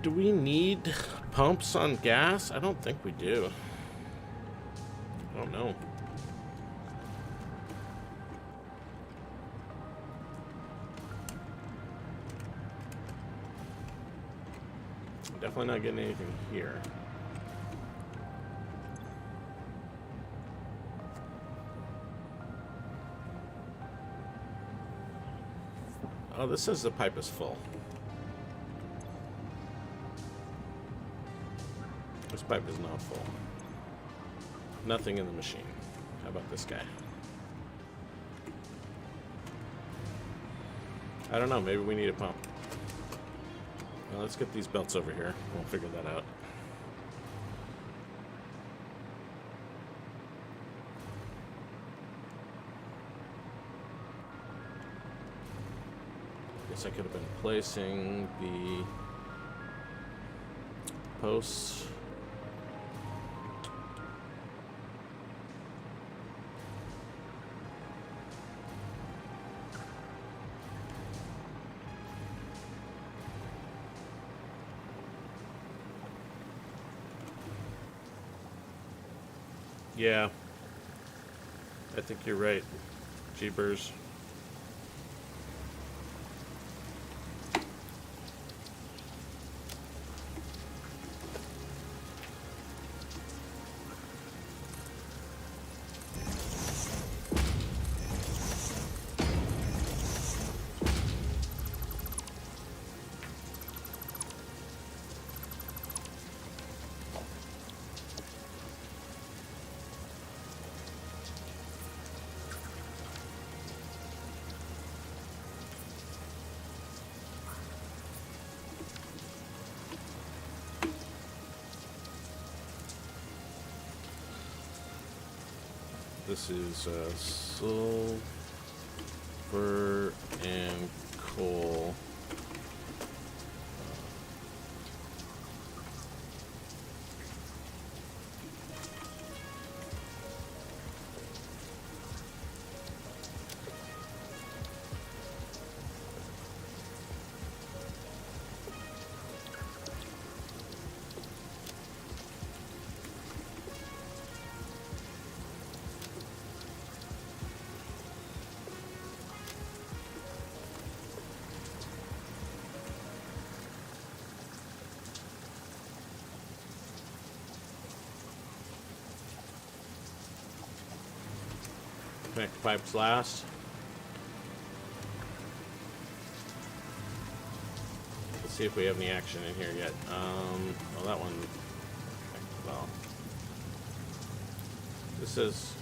Do we need pumps on gas? I don't think we do. I don't know. Definitely not getting anything here. Oh, this says the pipe is full. This pipe is not full. Nothing in the machine. How about this guy? I don't know. Maybe we need a pump. Well, let's get these belts over here. We'll figure that out. guess I could have been placing the posts. Yeah, I think you're right. Jeepers. This is silver and coal. Connect pipes last. Let's see if we have any action in here yet. Well, that one. Well, this says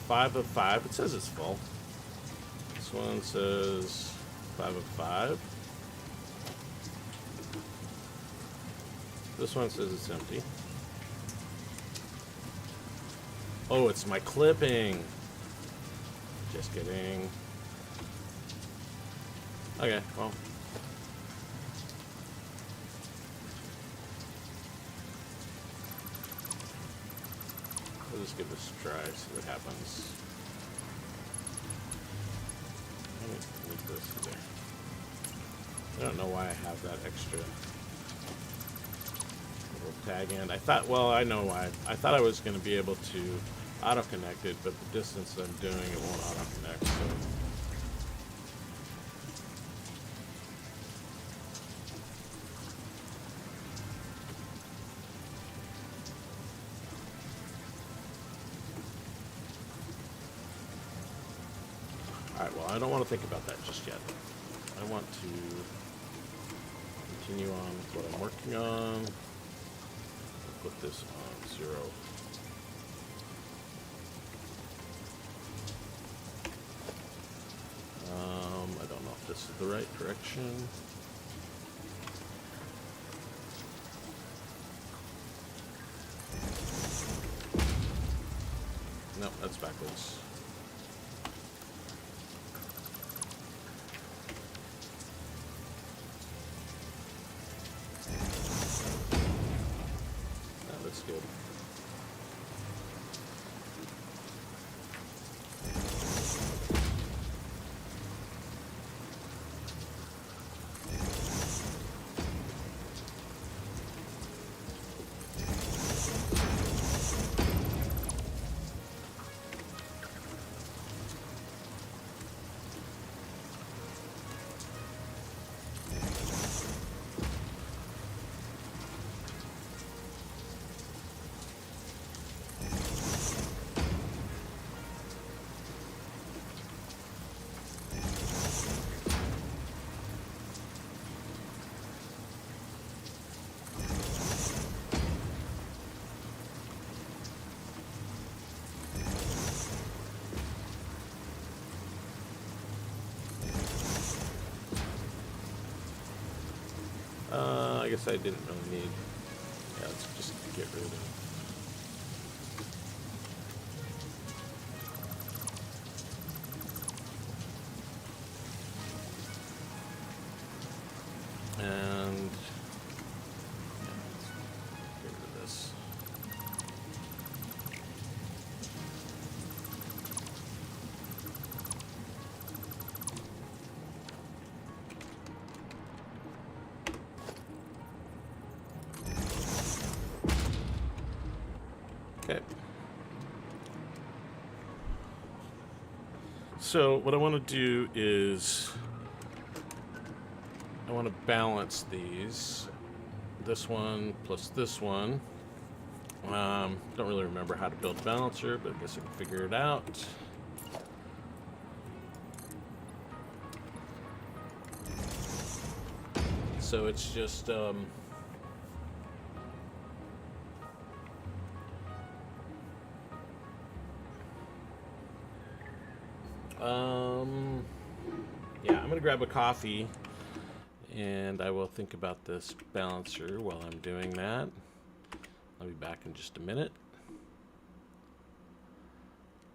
5 of 5. It says it's full. This one says 5 of 5. This one says it's empty. Oh, it's my clipping. Just kidding. Okay, well. We'll just give this a try, see what happens. Let me move this in there. I don't know why I have that extra little tag in. I thought, well, I know why. I thought I was going to be able to auto-connect it, but the distance I'm doing, it won't auto-connect, so. Alright, well, I don't want to think about that just yet. I want to continue on with what I'm working on. I'll put this on 0. I don't know if this is the right direction. No, that's backwards. No, that's good. I guess I didn't really need. Yeah, let's just get rid of it. And yeah, let's get rid of this. Okay. So what I want to do is I want to balance these. This one plus this one. Don't really remember how to build a balancer, but I guess I can figure it out. So it's just yeah, I'm gonna grab a coffee and I will think about this balancer while I'm doing that. I'll be back in just a minute.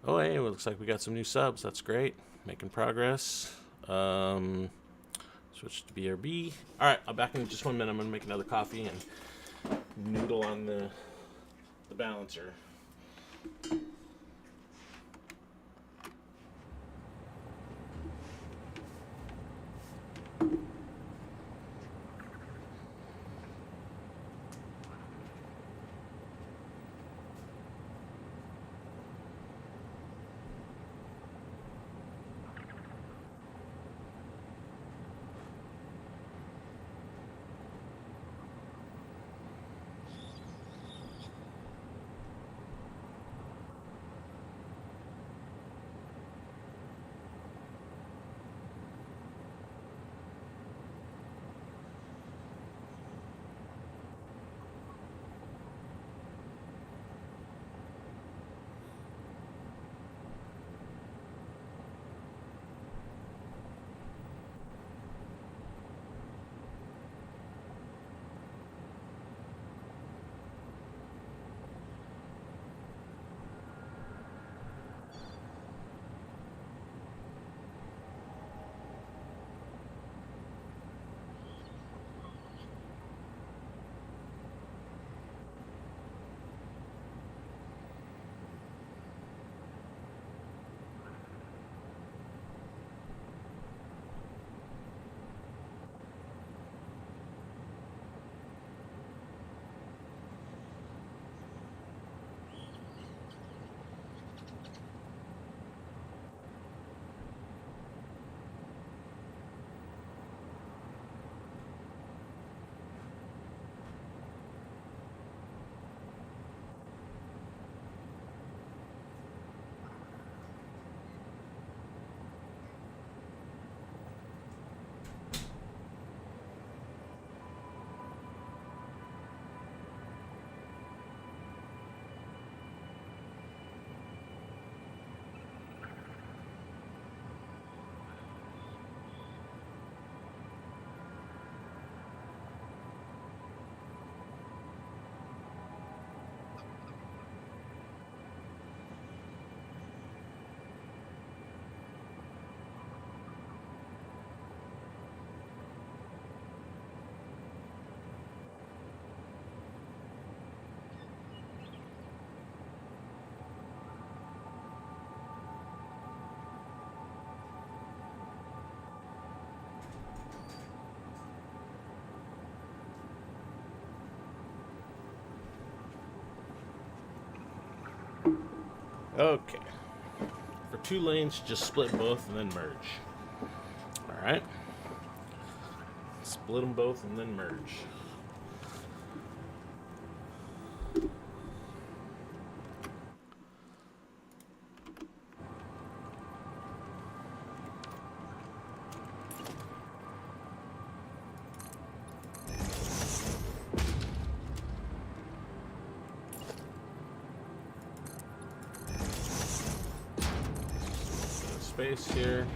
Oh, hey, it looks like we got some new subs. That's great. Making progress. Switch to BRB. All right, I'll back in just 1 minute. I'm gonna make another coffee and noodle on the balancer. Okay. For 2 lanes, just split both and then merge. All right. Split them both and then merge. Space here.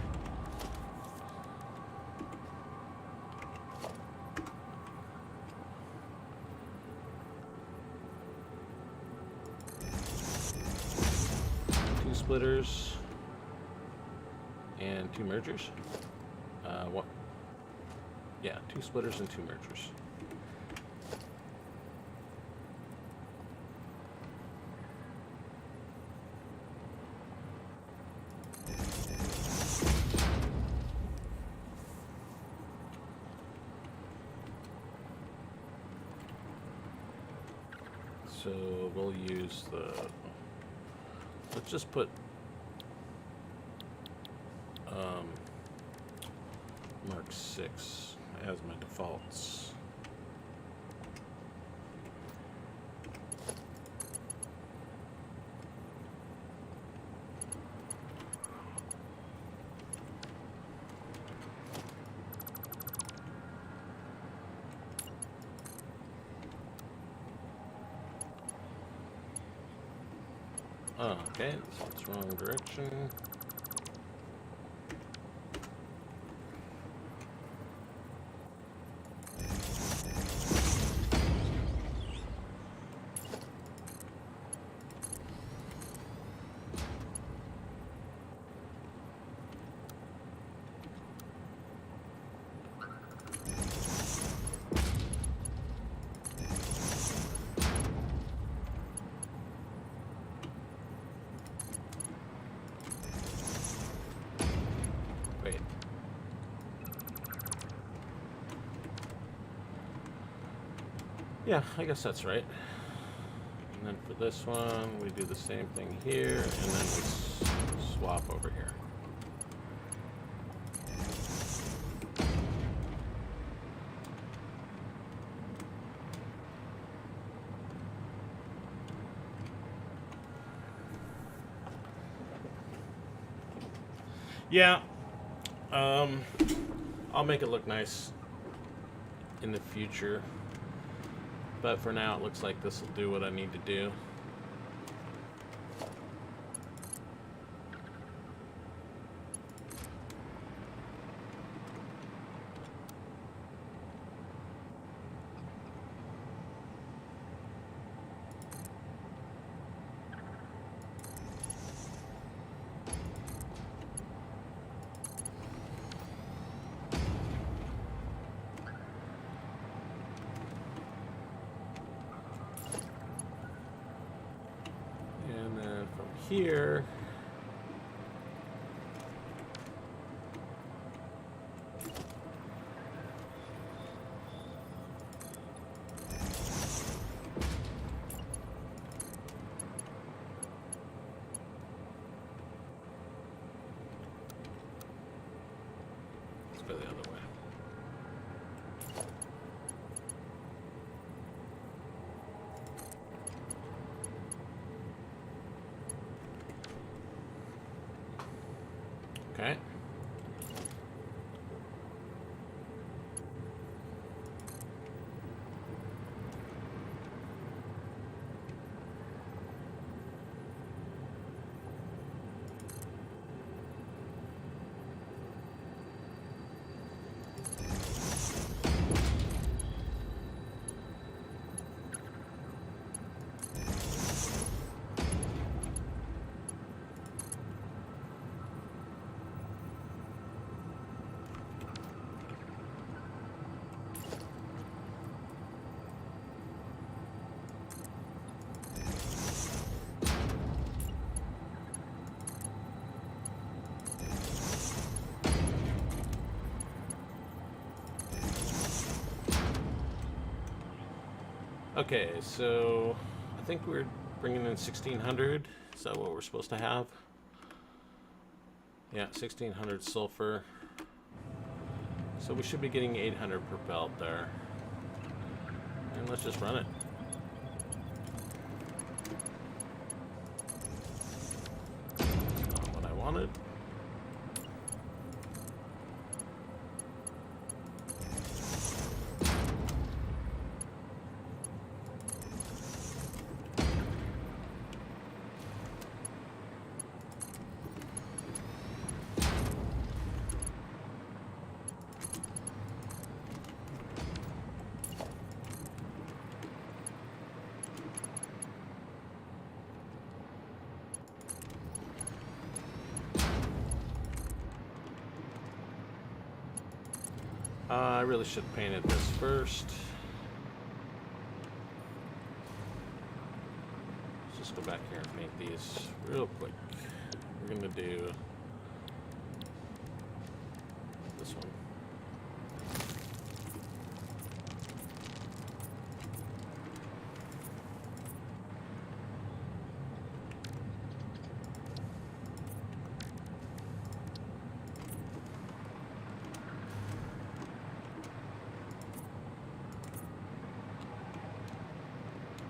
Two splitters and 2 mergers. What? Yeah, 2 splitters and 2 mergers. So we'll use the, let's just put Mark 6 as my defaults. Oh, okay, that's wrong direction. Wait. Yeah, I guess that's right. And then for this one, we do the same thing here, and then we swap over here. Yeah, I'll make it look nice in the future, but for now it looks like this will do what I need to do. Here, let's go the other way. Okay. Okay, so I think we're bringing in 1600. Is that what we're supposed to have? Yeah, 1600 sulfur. So we should be getting 800 per belt there. And let's just run it. That's not what I wanted. really should have painted this first. Let's just go back here and paint these real quick. We're gonna do this one.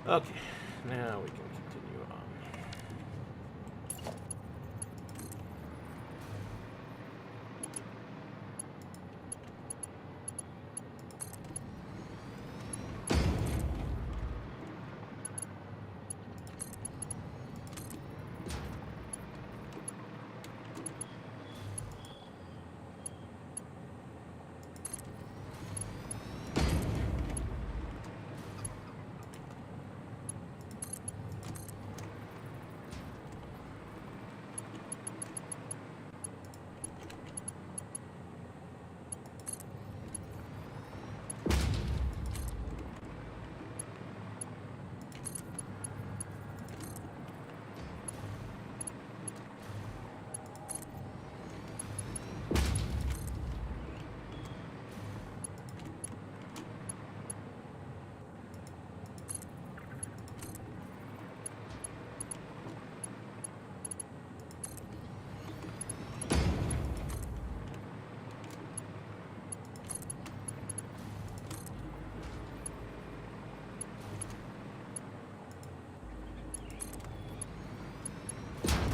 Okay, now we can continue on.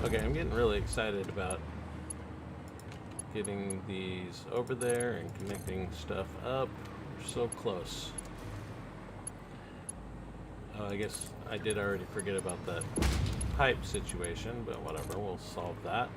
Okay, I'm getting really excited about getting these over there and connecting stuff up. We're so close. I guess I did already forget about that pipe situation, but whatever, we'll solve that.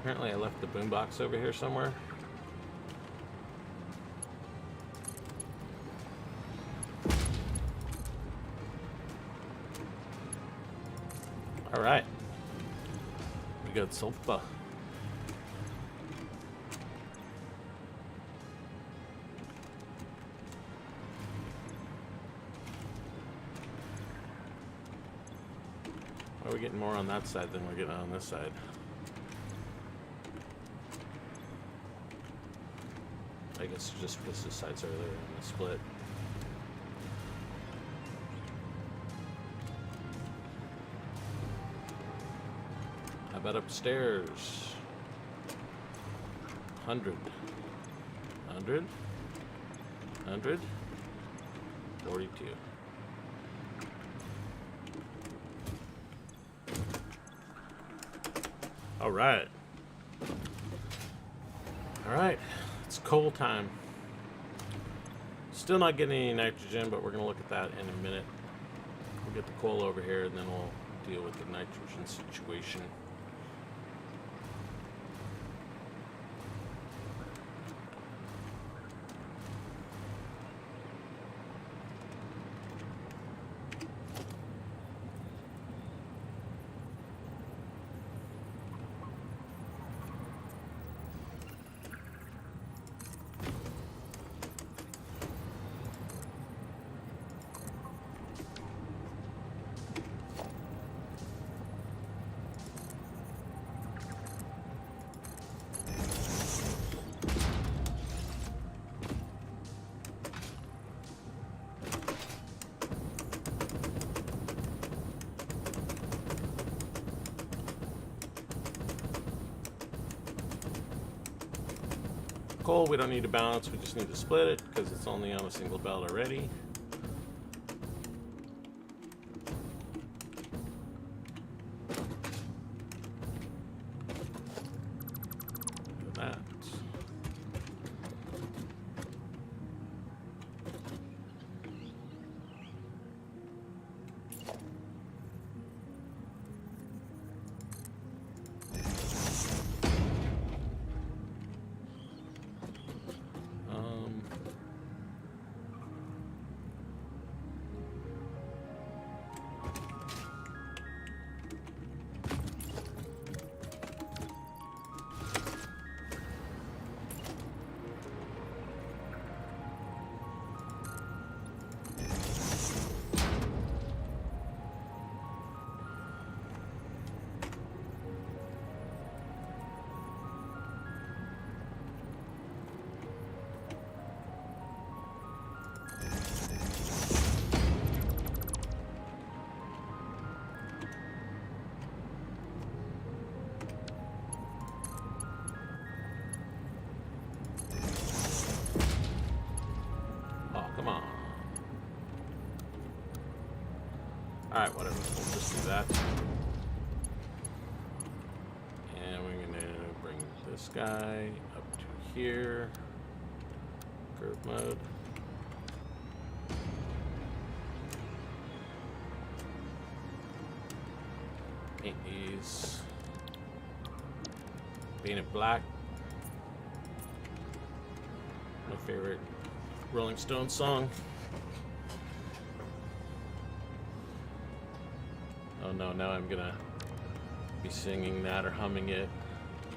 Apparently I left the boombox over here somewhere. All right. We got sofa. Why are we getting more on that side than we're getting on this side? I guess just because the sides earlier in the split. How about upstairs? 100. 100. 100. 42. All right. All right. It's coal time. Still not getting any nitrogen, but we're going to look at that in a minute. We'll get the coal over here, and then we'll deal with the nitrogen situation. Coal, we don't need to balance, we just need to split it because it's only on a single belt already. Look at that. Alright, whatever. We'll just do that. And we're going to bring this guy up to here. Curve mode. Paint these. Paint it black. My favorite Rolling Stones song. Oh no, now I'm gonna be singing that or humming it.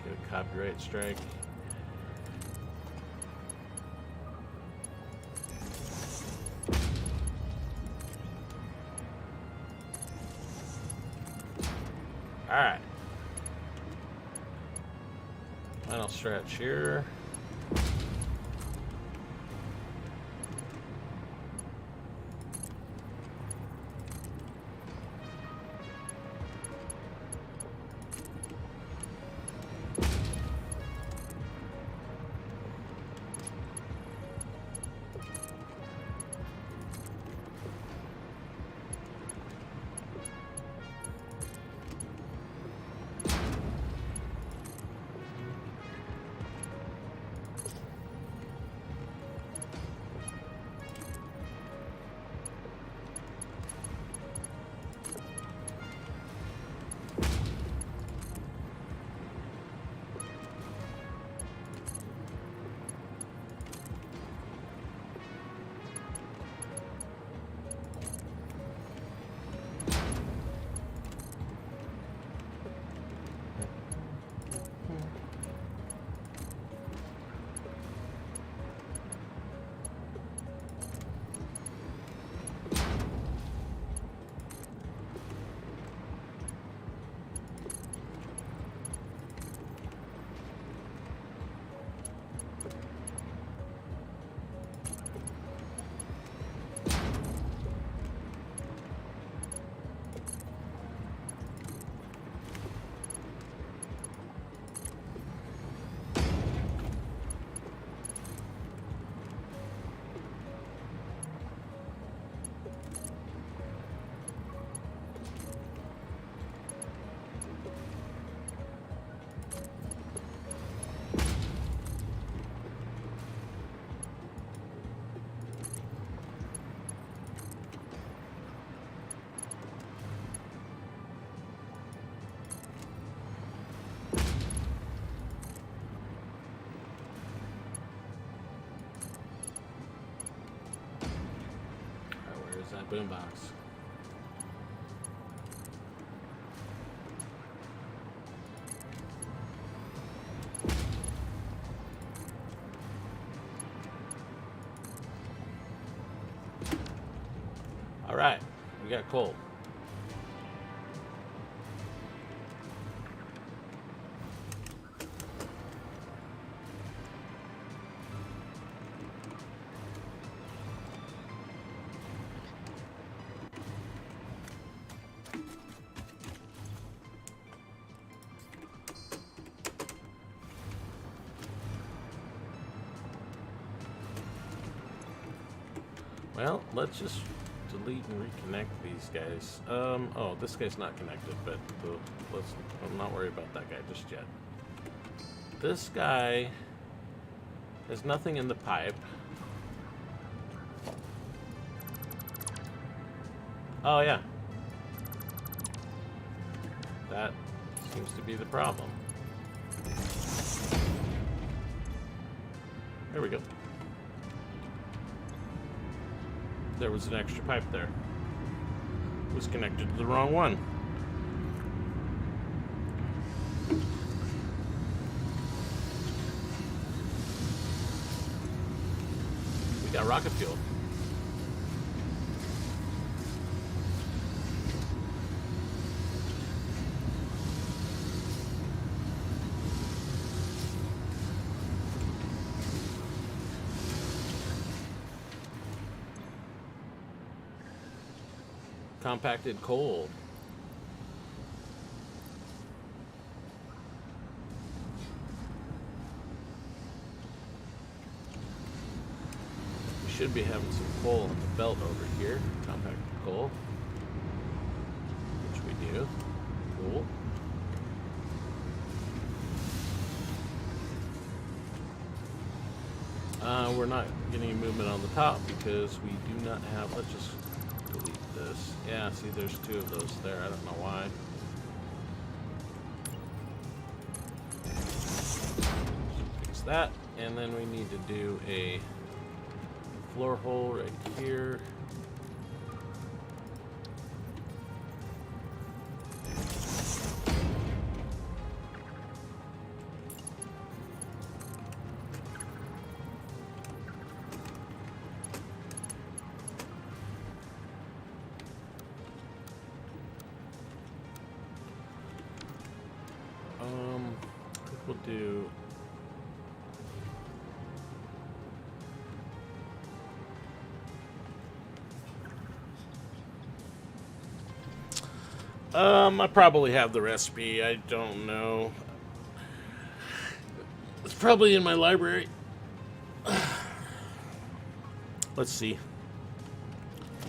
Get a copyright strike. Alright. Final stretch here. That boombox. All right, we got coal. Well, let's just delete and reconnect these guys. Oh, this guy's not connected, but I'm not worried about that guy just yet. This guy has nothing in the pipe. Oh, yeah. That seems to be the problem. There we go. There was an extra pipe there. It was connected to the wrong one. We got rocket fuel. Compacted coal. We should be having some coal on the belt over here. Compacted coal. we're not getting any movement on the top because we do not have, let's just delete this. Yeah, see, there's 2 of those there. I don't know why. Fix that. And then we need to do a floor hole right here. I think we'll do I probably have the recipe. I don't know. It's probably in my library. Let's see.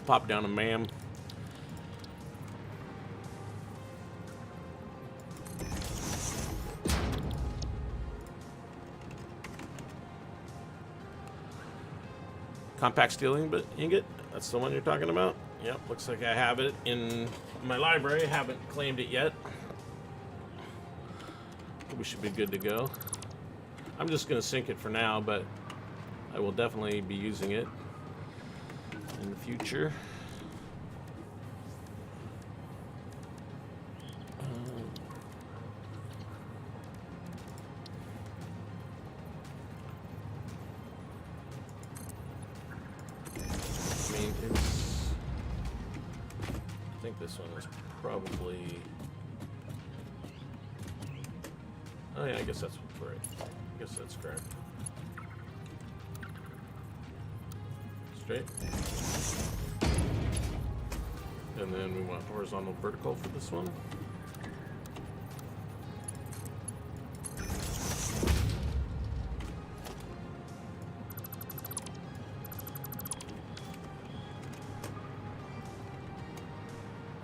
Pop down a MAM. Compact steel ingot. That's the one you're talking about? Yep, looks like I have it in my library. Haven't claimed it yet. We should be good to go. I'm just going to sink it for now, but I will definitely be using it in the future. I think this one is probably... Oh yeah, I guess that's right. I guess that's correct. Straight. And then we want horizontal vertical for this one.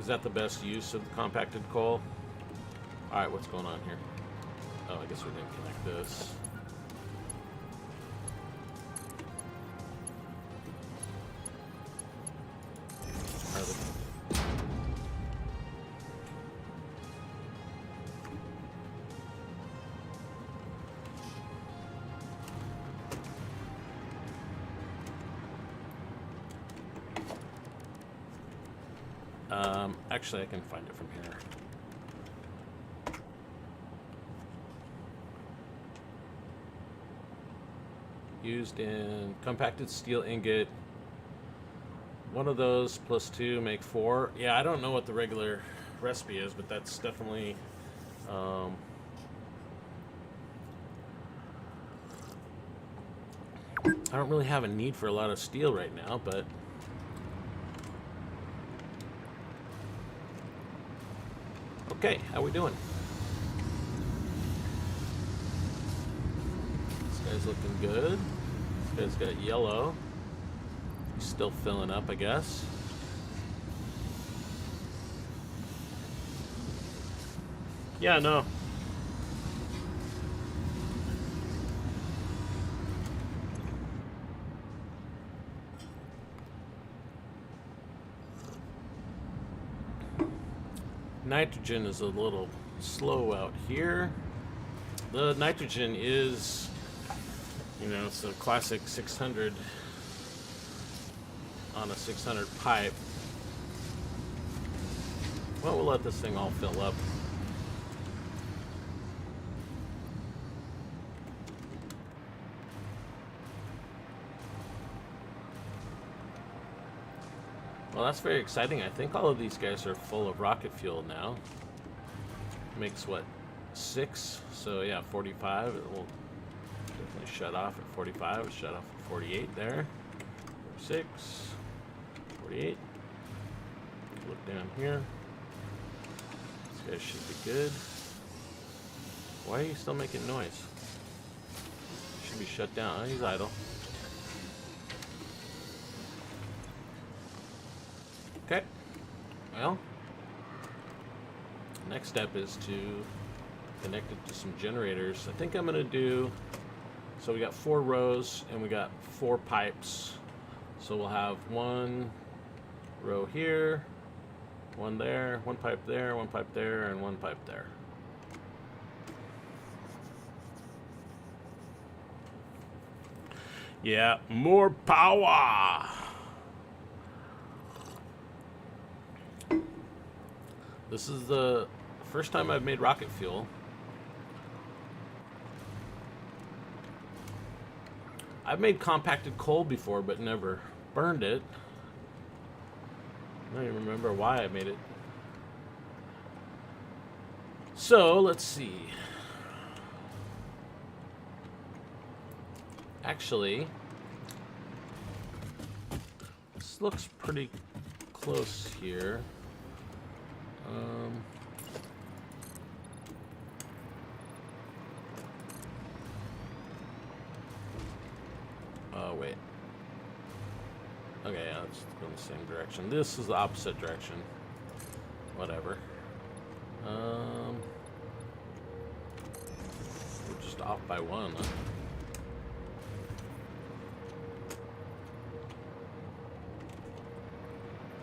Is that the best use of the compacted coal? Alright, what's going on here? Oh, I guess we didn't connect this. Actually, I can find it from here. Used in compacted steel ingot. One of those plus 2 make 4. Yeah, I don't know what the regular recipe is, but that's definitely I don't really have a need for a lot of steel right now, but okay, how we doing? This guy's looking good. This guy's got yellow. He's still filling up, I guess. Yeah, no. Nitrogen is a little slow out here. The nitrogen is, you know, it's a classic 600 on a 600 pipe. Well, we'll let this thing all fill up. Well, that's very exciting. I think all of these guys are full of rocket fuel now. Makes what, 6? So yeah, 45. It will definitely shut off at 45. It shut off at 48 there. 46, 48. Look down here. This guy should be good. Why are you still making noise? Should be shut down. Oh, he's idle. Okay, well, next step is to connect it to some generators. I think I'm going to do So we got 4 rows and we got 4 pipes. So we'll have 1 row here, 1 there, 1 pipe there, 1 pipe there, and 1 pipe there. Yeah, more power. This is the first time I've made rocket fuel. I've made compacted coal before, but never burned it. I don't even remember why I made it. So, let's see. Actually, this looks pretty close here. Oh, wait. Okay, yeah, let's go in the same direction. This is the opposite direction. Whatever. We're just off by 1. Huh?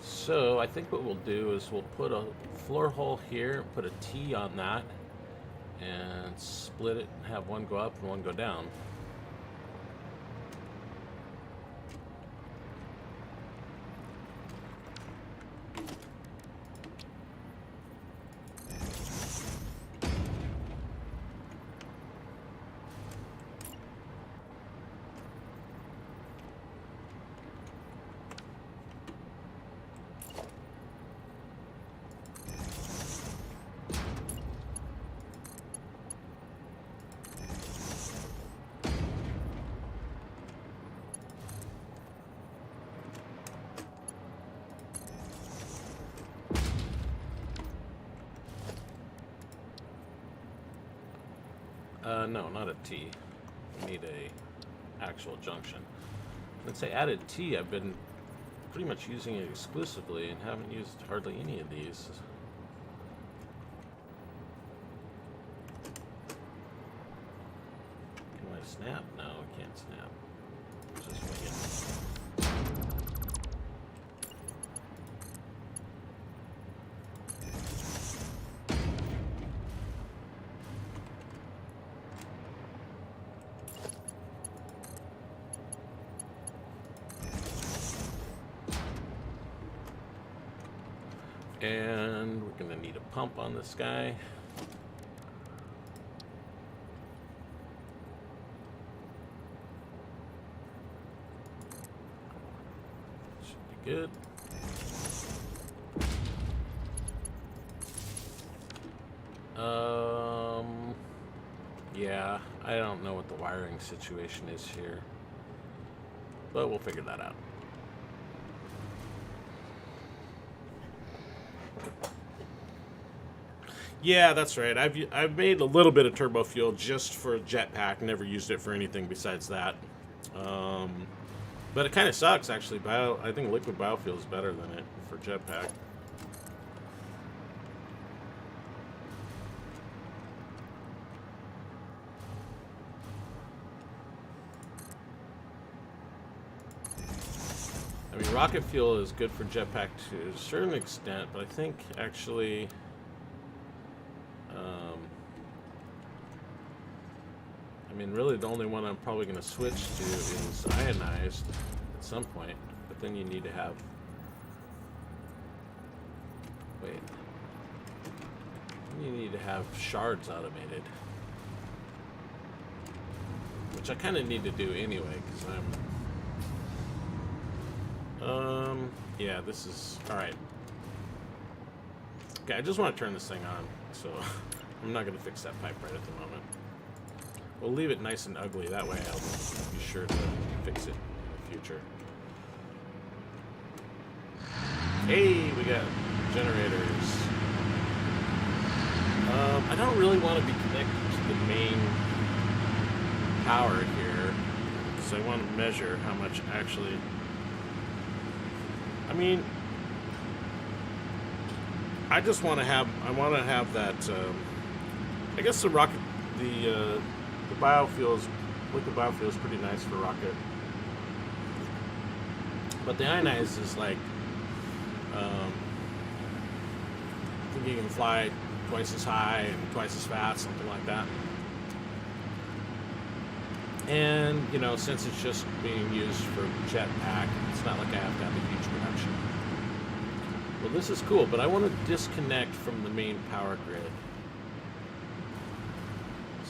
So I think what we'll do is we'll put a floor hole here, put a T on that, and split it and have one go up and one go down. No, not a T. We need a actual junction. Since I added T, I've been pretty much using it exclusively and haven't used hardly any of these. Can I snap? No, I can't snap. Just wing it. And we're going to need a pump on this guy. Should be good. Yeah, I don't know what the wiring situation is here, but we'll figure that out. Yeah, that's right. I've made a little bit of turbo fuel just for jetpack. Never used it for anything besides that. But it kind of sucks, actually. I think liquid biofuel is better than it for jetpack. I mean, rocket fuel is good for jetpack to a certain extent, but I think actually... I mean, really the only one I'm probably going to switch to is ionized at some point, but then you need to have... Wait. You need to have shards automated. Which I kind of need to do anyway, because I'm... yeah, this is... Alright. Okay, I just want to turn this thing on, so I'm not going to fix that pipe right at the moment. We'll leave it nice and ugly, that way I'll be sure to fix it in the future. Hey, we got generators. I don't really want to be connected to the main power here, because I want to measure how much actually... I mean, I just want to have... I want to have that... I guess the rocket... The biofuel is Liquid biofuel is pretty nice for rocket. But the ionized is like, I think you can fly twice as high and twice as fast, something like that. And, you know, since it's just being used for jetpack, it's not like I have to have a huge production. Well, this is cool, but I want to disconnect from the main power grid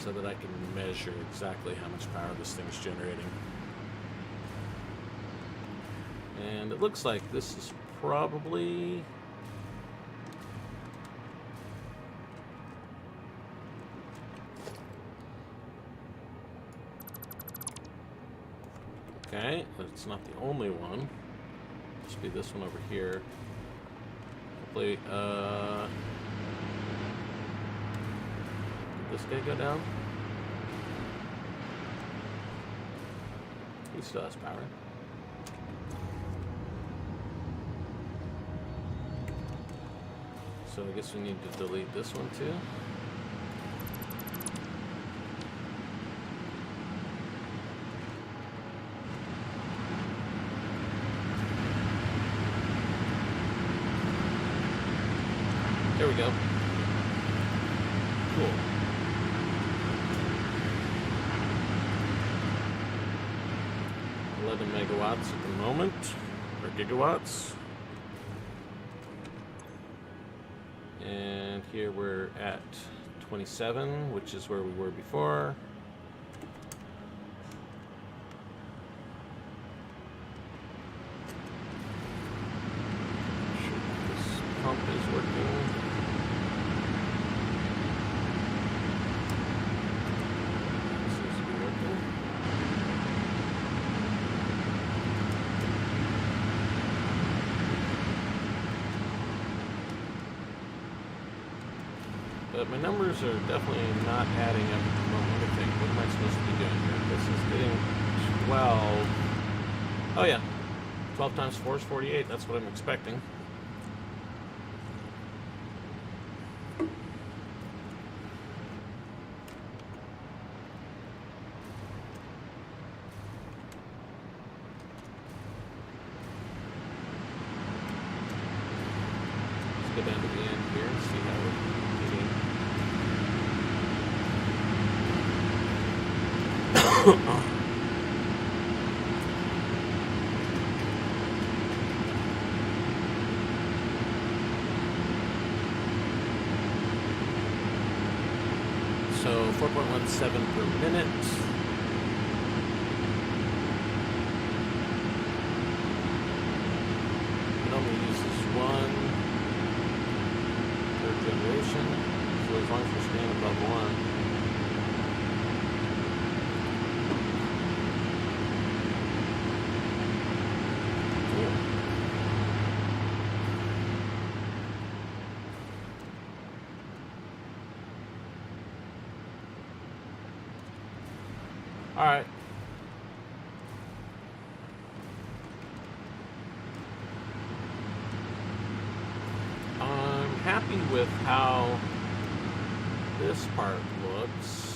so that I can measure exactly how much power this thing's generating. And it looks like this is probably... Okay, it's not the only one. Must be this one over here. Hopefully, did this guy go down? He still has power. So I guess we need to delete this one too. There we go. Cool. Megawatts at the moment, or gigawatts. And here we're at 27, which is where we were before. This pump is working. But my numbers are definitely not adding up at the moment. Let me think. What am I supposed to be doing here? This is getting 12. Oh yeah. 12 times 4 is 48. That's what I'm expecting. Let's go down to the end here and see how we're doing. So 4.17 per minute. It only uses one per generation, so as long as we're staying above one. All right. I'm happy with how this part looks.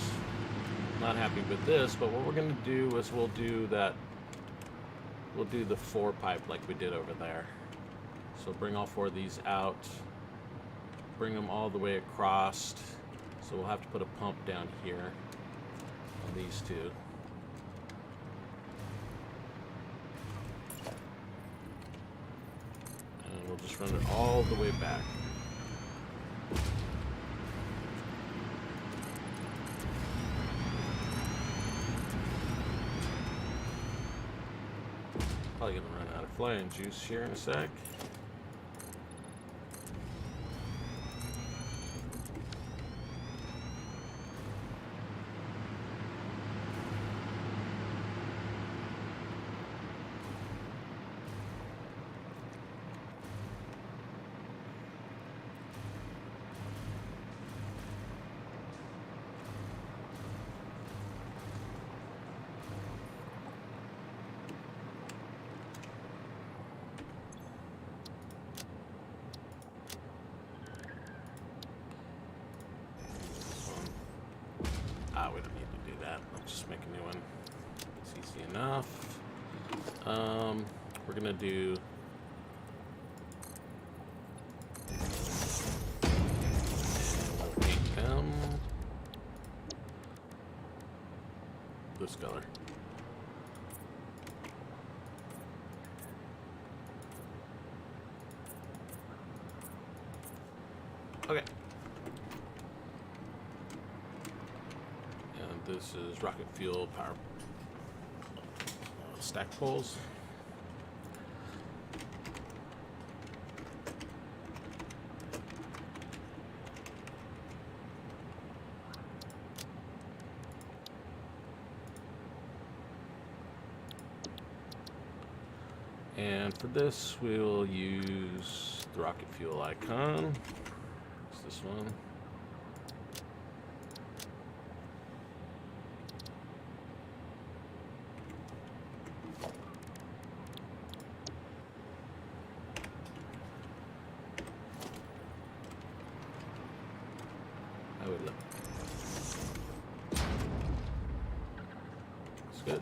Not happy with this, but what we're going to do is we'll do the 4 pipe like we did over there. So bring all 4 of these out, bring them all the way across. So we'll have to put a pump down here on these 2. We'll just run it all the way back. Probably gonna run out of flying juice here in a sec. that. I'll just make a new one. It's easy enough. We're gonna do AM this color. Okay. And this is rocket fuel power stack poles. And for this, we will use the rocket fuel icon. It's this one. How would it look? It's good.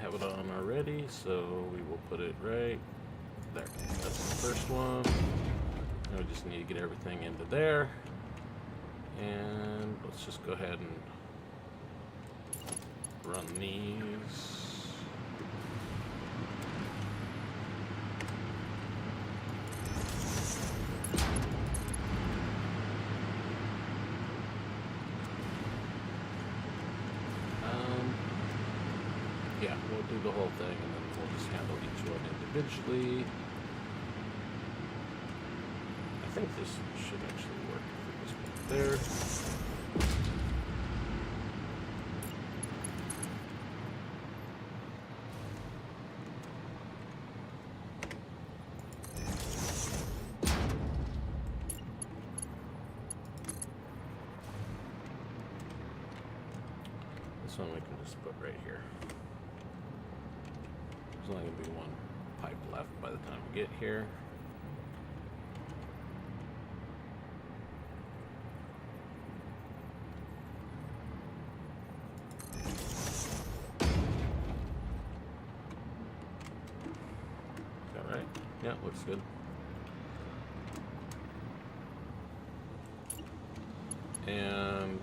Have it on already, so we will put it right there. That's the first one. Now we just need to get everything into there. And let's just go ahead and run these. Yeah, we'll do the whole thing, and then we'll just handle each one individually. I think this should actually work if we just put it there. This one we can just put right here. There's only going to be one pipe left by the time we get here. Is that right? Yeah, looks good. And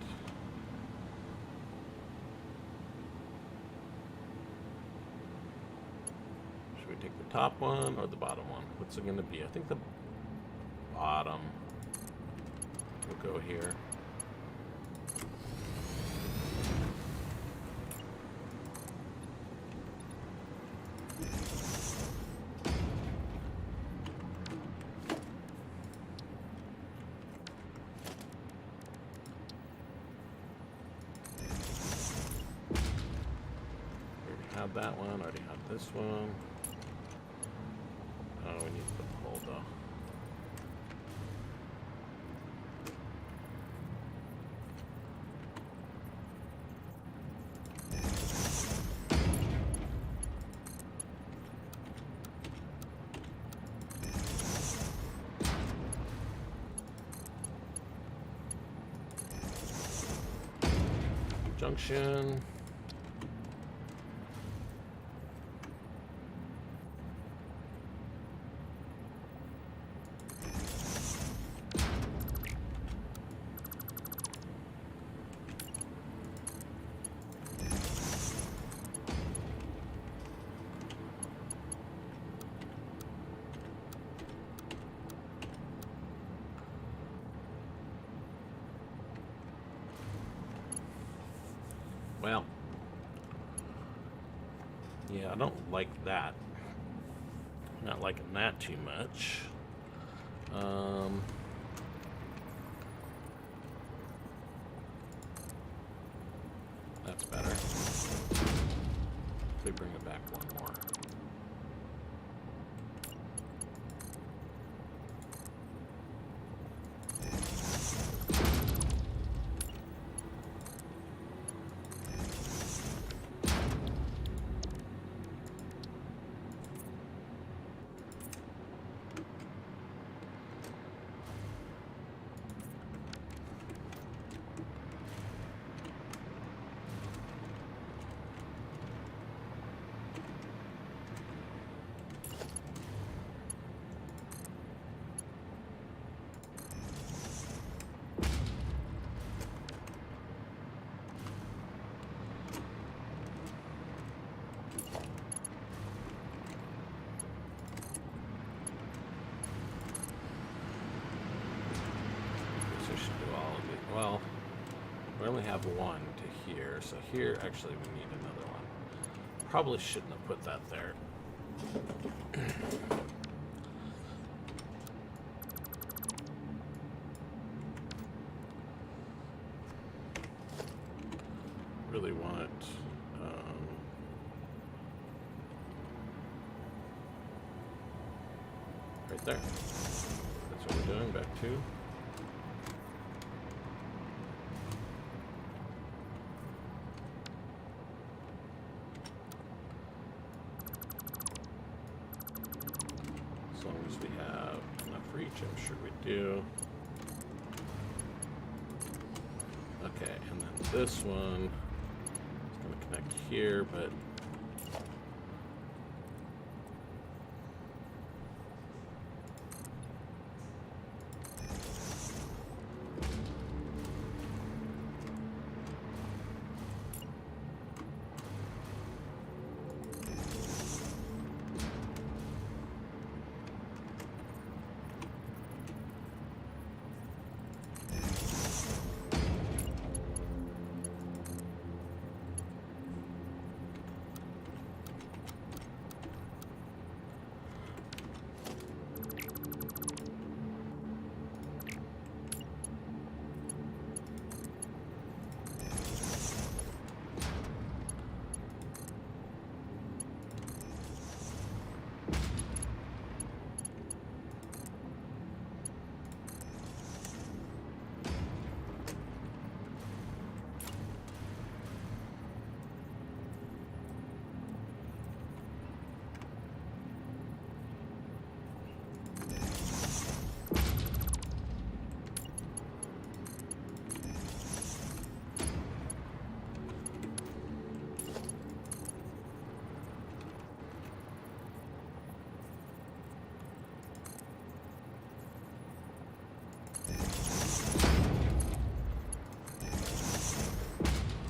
should we take the top one or the bottom one? What's it going to be? I think the bottom will go here. Have that one, already have this one. Oh, we need to put the hole though. Junction. Well, yeah, I don't like that. Not liking that too much. That's better. If we bring it back one more. well, we only have one to here, so here actually we need another one. Probably shouldn't have put that there. Really want right there. That's what we're doing. Back to. As long as we have enough reach, I'm sure we do. Okay, and then this one is going to connect here, but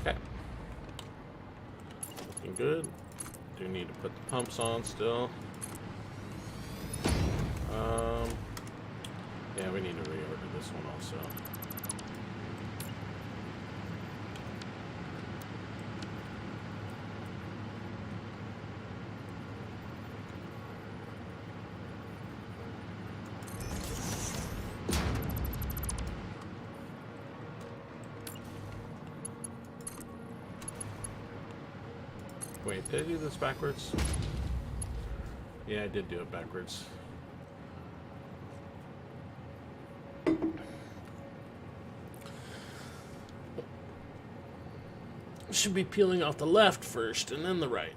okay. Looking good. Do need to put the pumps on still. Yeah, we need to reorder this one also. Wait, did I do this backwards? Yeah, I did do it backwards. Should be peeling off the left first and then the right.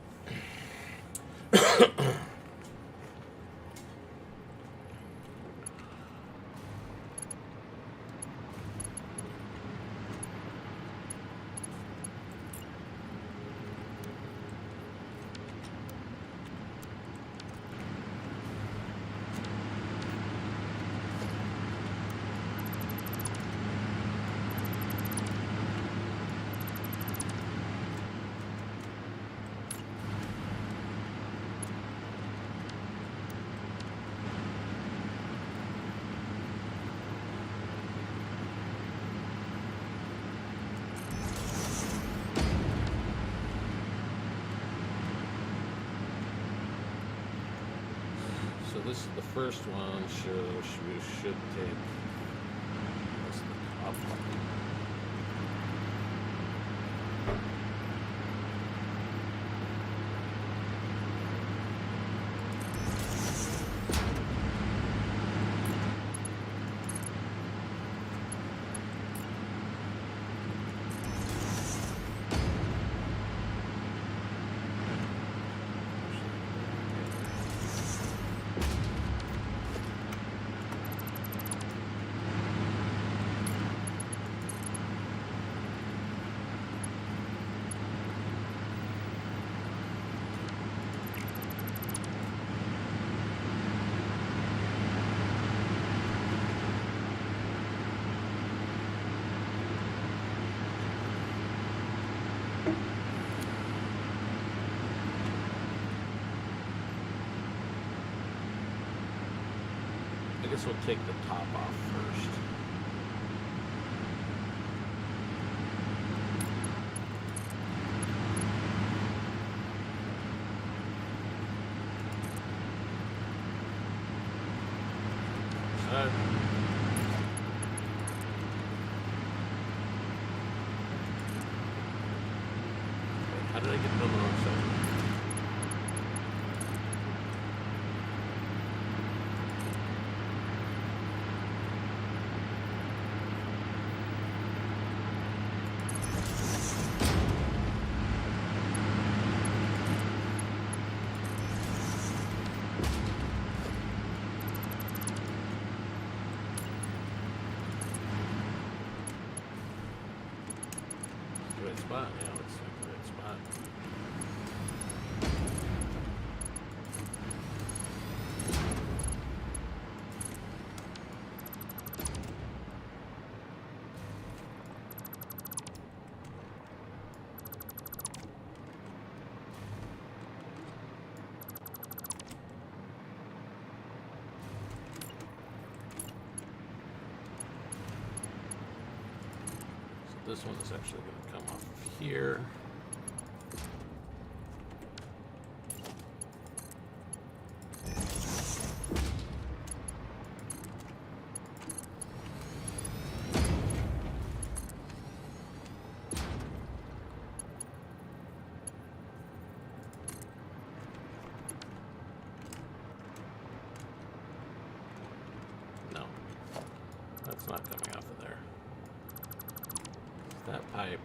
So this is the first one, so we should take what's the top one? I guess we'll take the top off first. side. Wait, how did I get it on the wrong side? Right spot, yeah, looks like the right spot. So this one is actually going to come off of here. No, that's not coming off of there. That pipe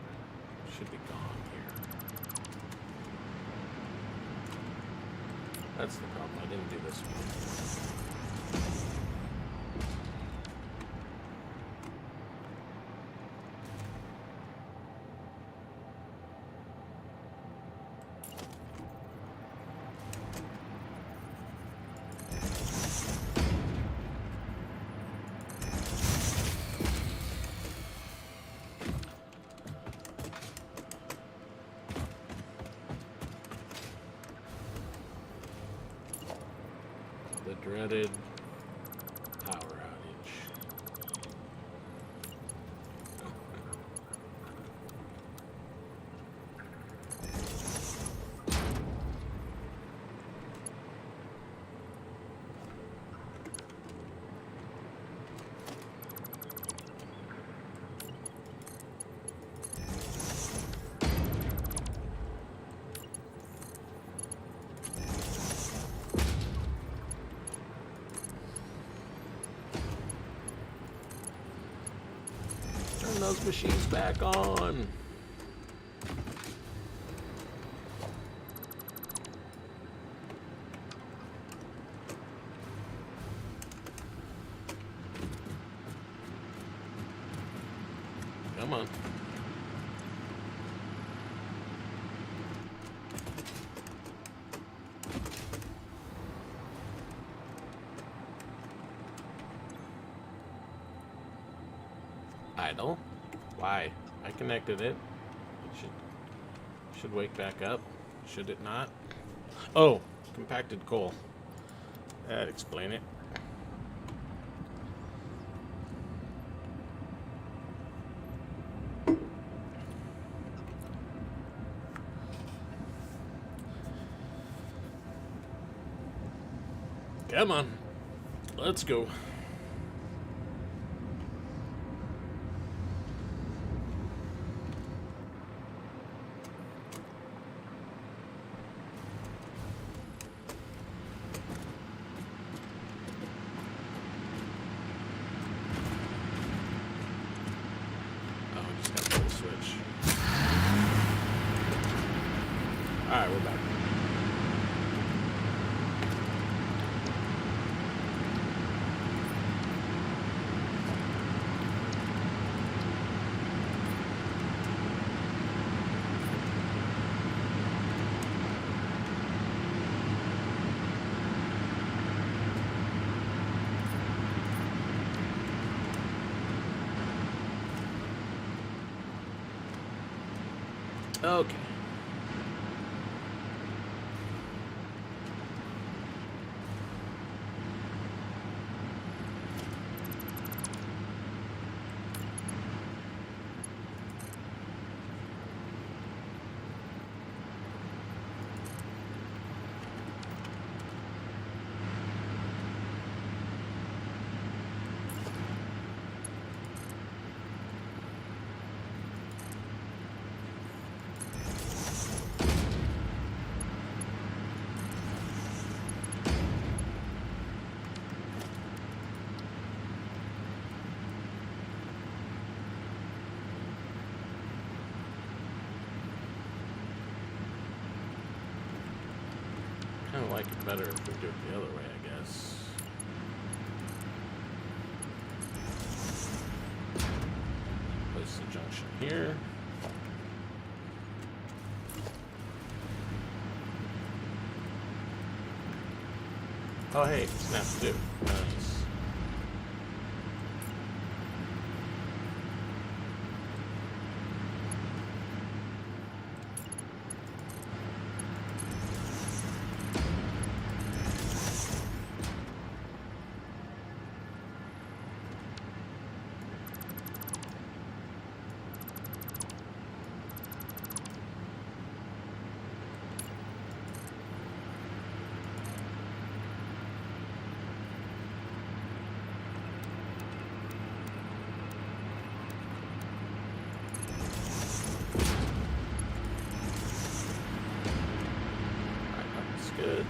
should be gone here. That's the problem. I didn't do this one. The dreaded power outage. Turn those machines back on. Come on. Idle. Why? I connected it. It should wake back up. Should it not? Oh, compacted coal. That'd explain it. Come on. Let's go. Switch. Alright, we're back. Okay. like it better if we do it the other way, I guess. Place the junction here. Oh, hey, snaps too. Nice. Good.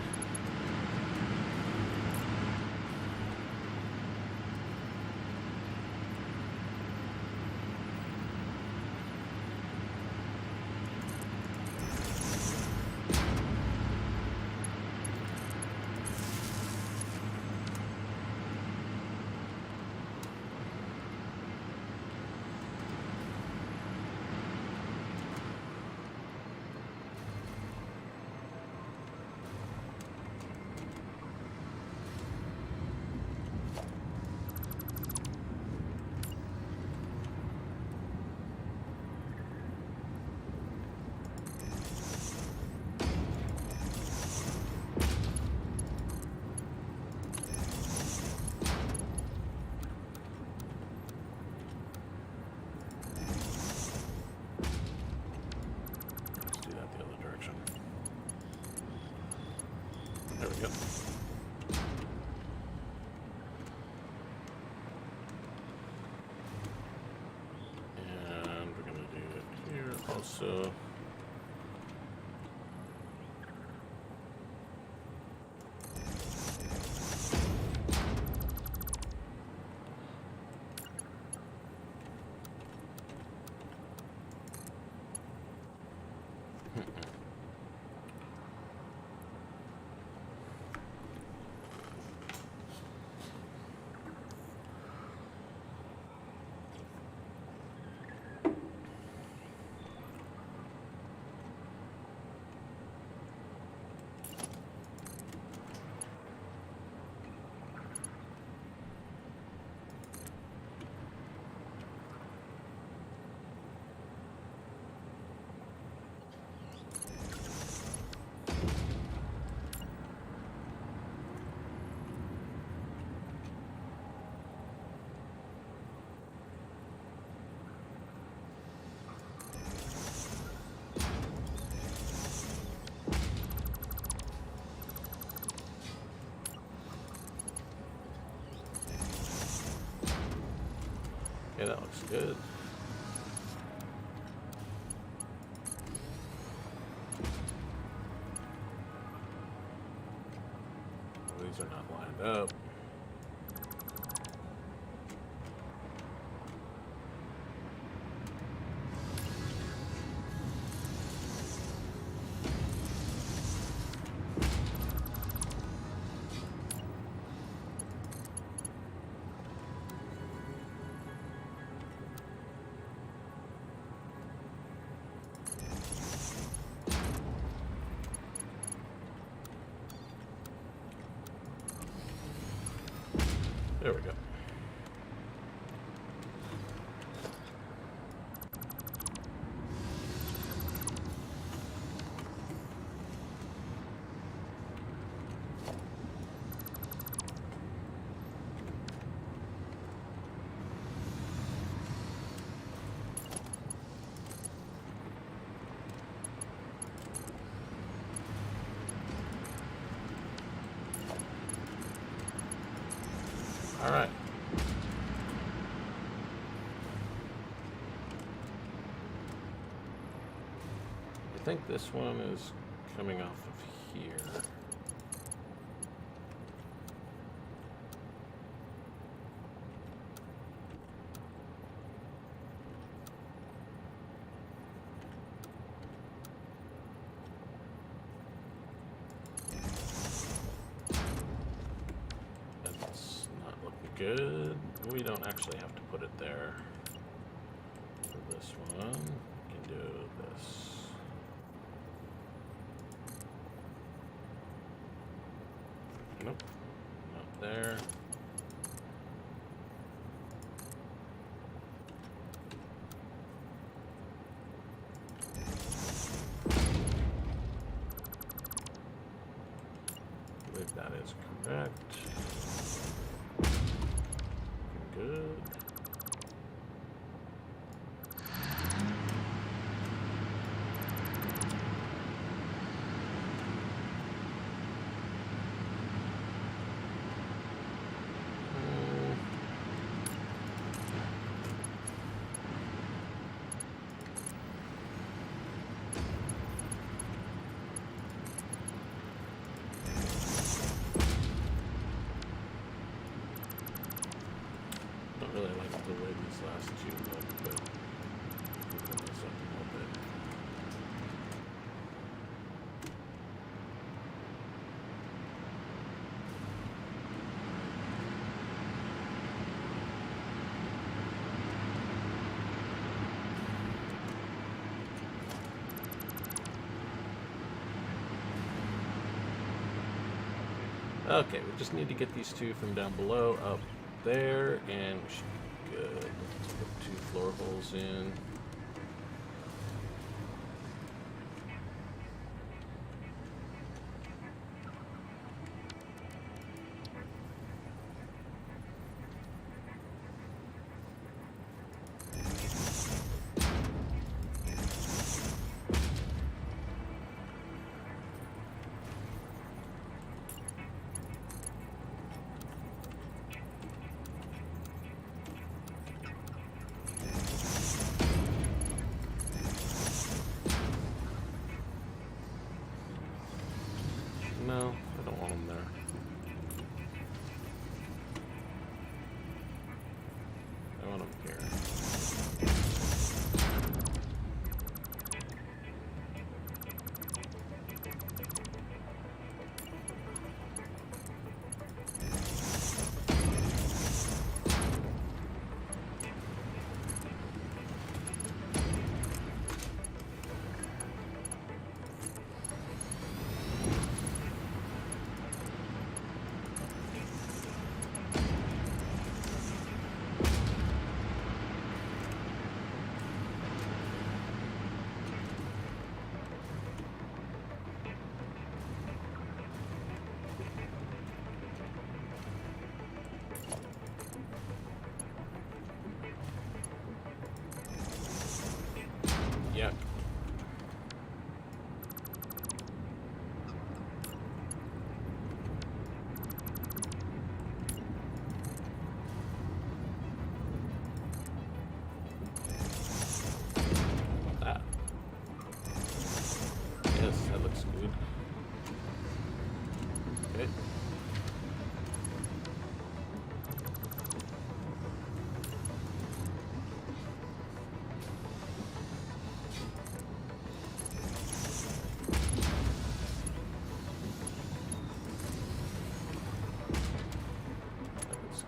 There we go. And we're going to do it here also. Yeah, that looks good. These are not lined up. There we go. All right. I think this one is coming off of here. actually have to put it there. For this one, we can do this. Nope, not there. I believe that is correct. Good. Don't really like the way these last two look, but we'll put this up a little bit. Okay, we just need to get these two from down below up there, and we should be good. Let's put 2 floor holes in. No, I don't want them there. I want them here. Yep. That. Yes, that looks good. Okay.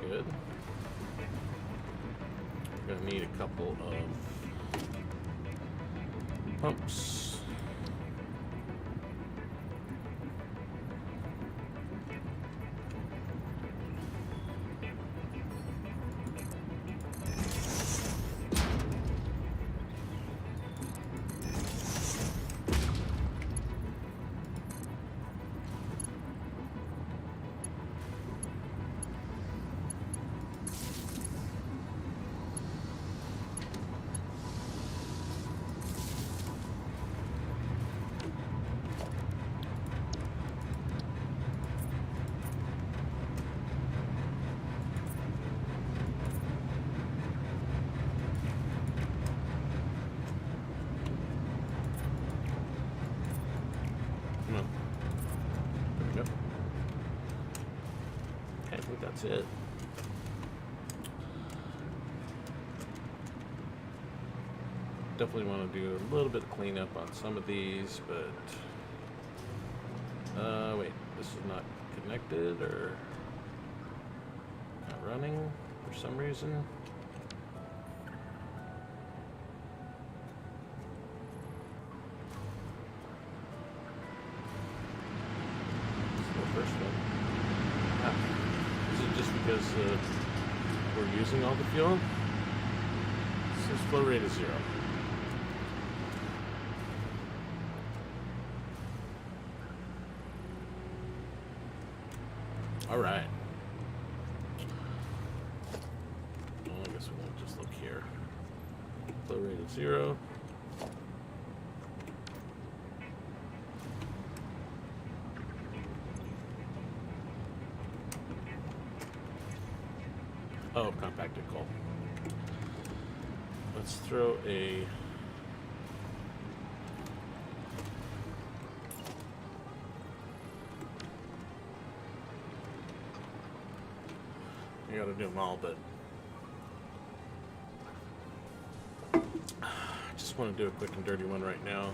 Good. We're gonna need a couple of pumps. I think that's it. Definitely want to do a little bit of cleanup on some of these, but wait, this is not connected or not running. for some reason. First one. Is it just because we're using all the fuel? It says flow rate is 0. All right. Well, I guess we'll just look here. Flow rate is 0. Oh, compacted coal. Let's throw a... You gotta do them all, but... I just want to do a quick and dirty one right now.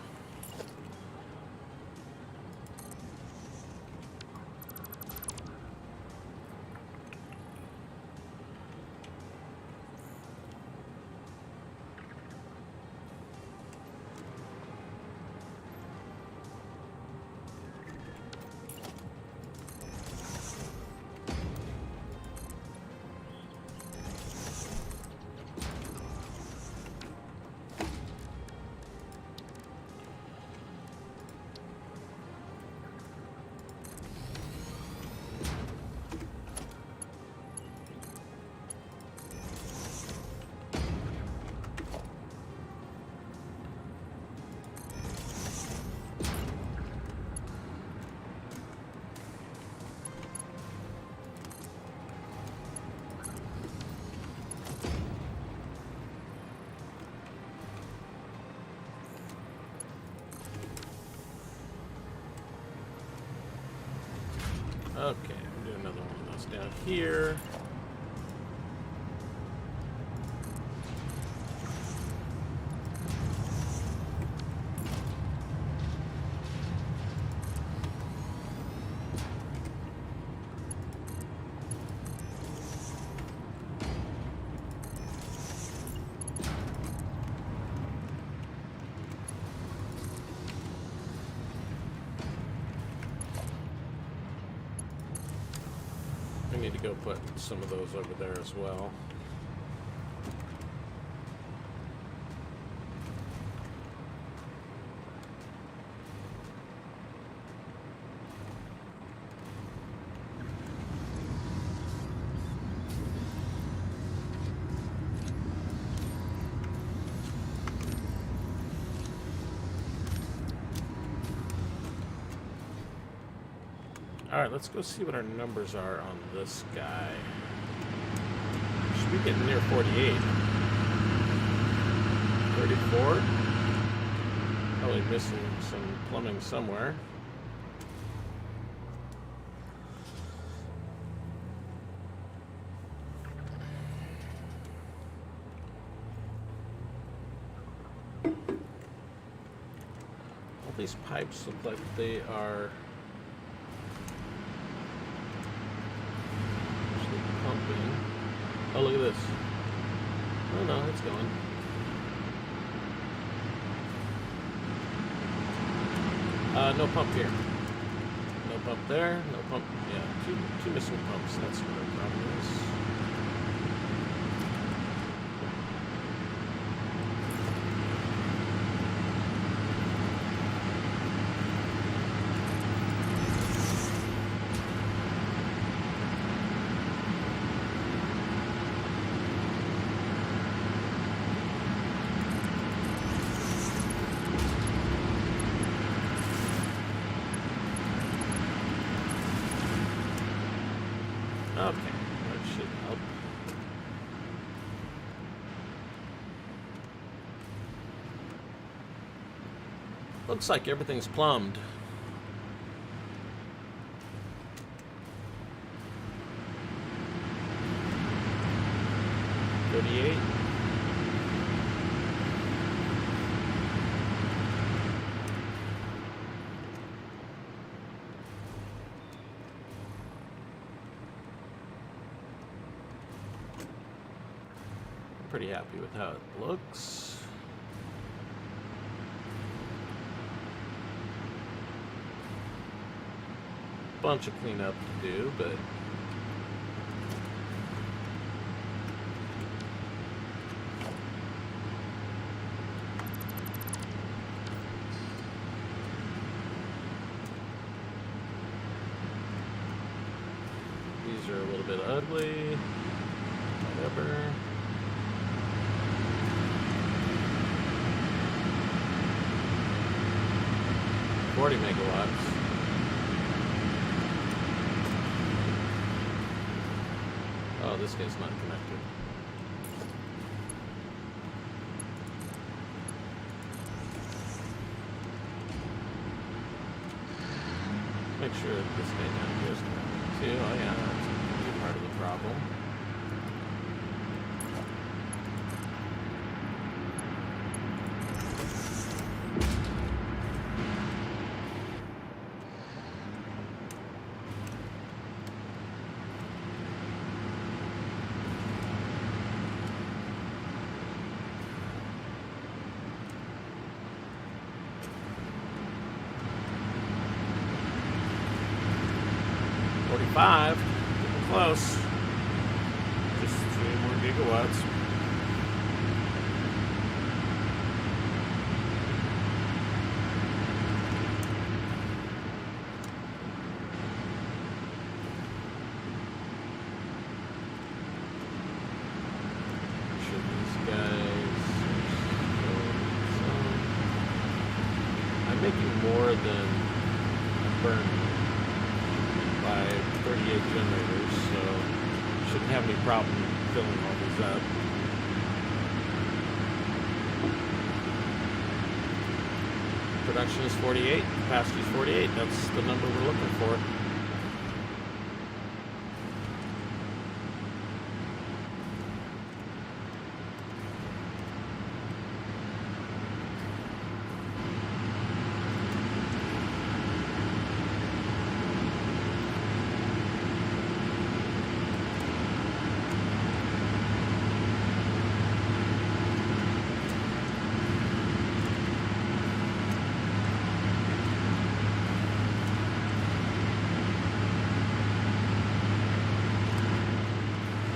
Okay, we'll do another one of those down here. I need to go put some of those over there as well. Alright, let's go see what our numbers are on this guy. Should be getting near 48. 34. Probably missing some plumbing somewhere. All these pipes look like they are pumping. Oh, look at this. Oh no, it's gone. No pump here. No pump there. No pump. Yeah, two missing pumps. That's what our problem is. Okay, that should help. Looks like everything's plumbed. $38. pretty happy with how it looks. Bunch of cleanup to do, but these are a little bit ugly. Whatever. $40 megawatts. Oh, this guy's not connected. Make sure that this guy down here is connected too. Oh yeah, that's a big part of the problem. Getting close. Just 3 more gigawatts. Should these guys? I'm making more than I'm burning by 38 generators, so shouldn't have any problem filling all these up. Production is 48, capacity is 48. That's the number we're looking for.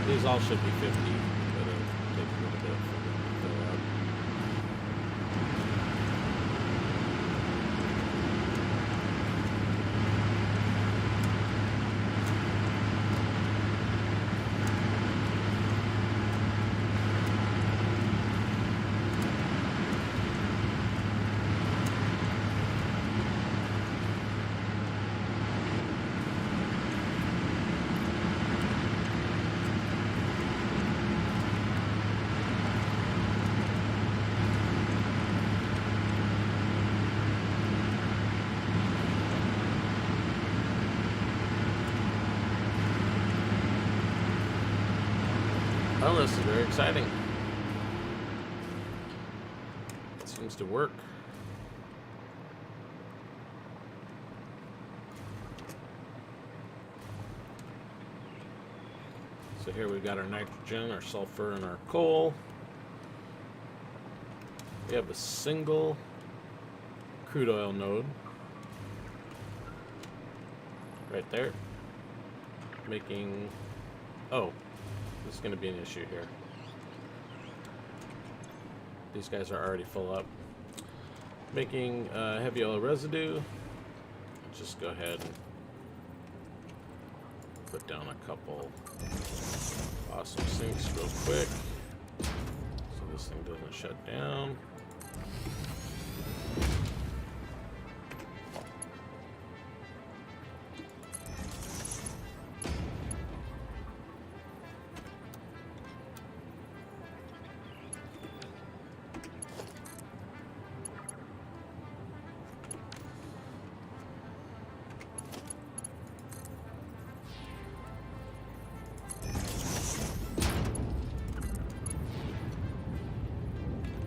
These all should be 50, but it'll take a little bit for them to fill out. Well, this is very exciting. It seems to work. So here we've got our nitrogen, our sulfur, and our coal. We have a single crude oil node right there, making, oh, this is going to be an issue here. These guys are already full up. Making heavy oil residue. Let's just go ahead and put down a couple awesome sinks real quick so this thing doesn't shut down.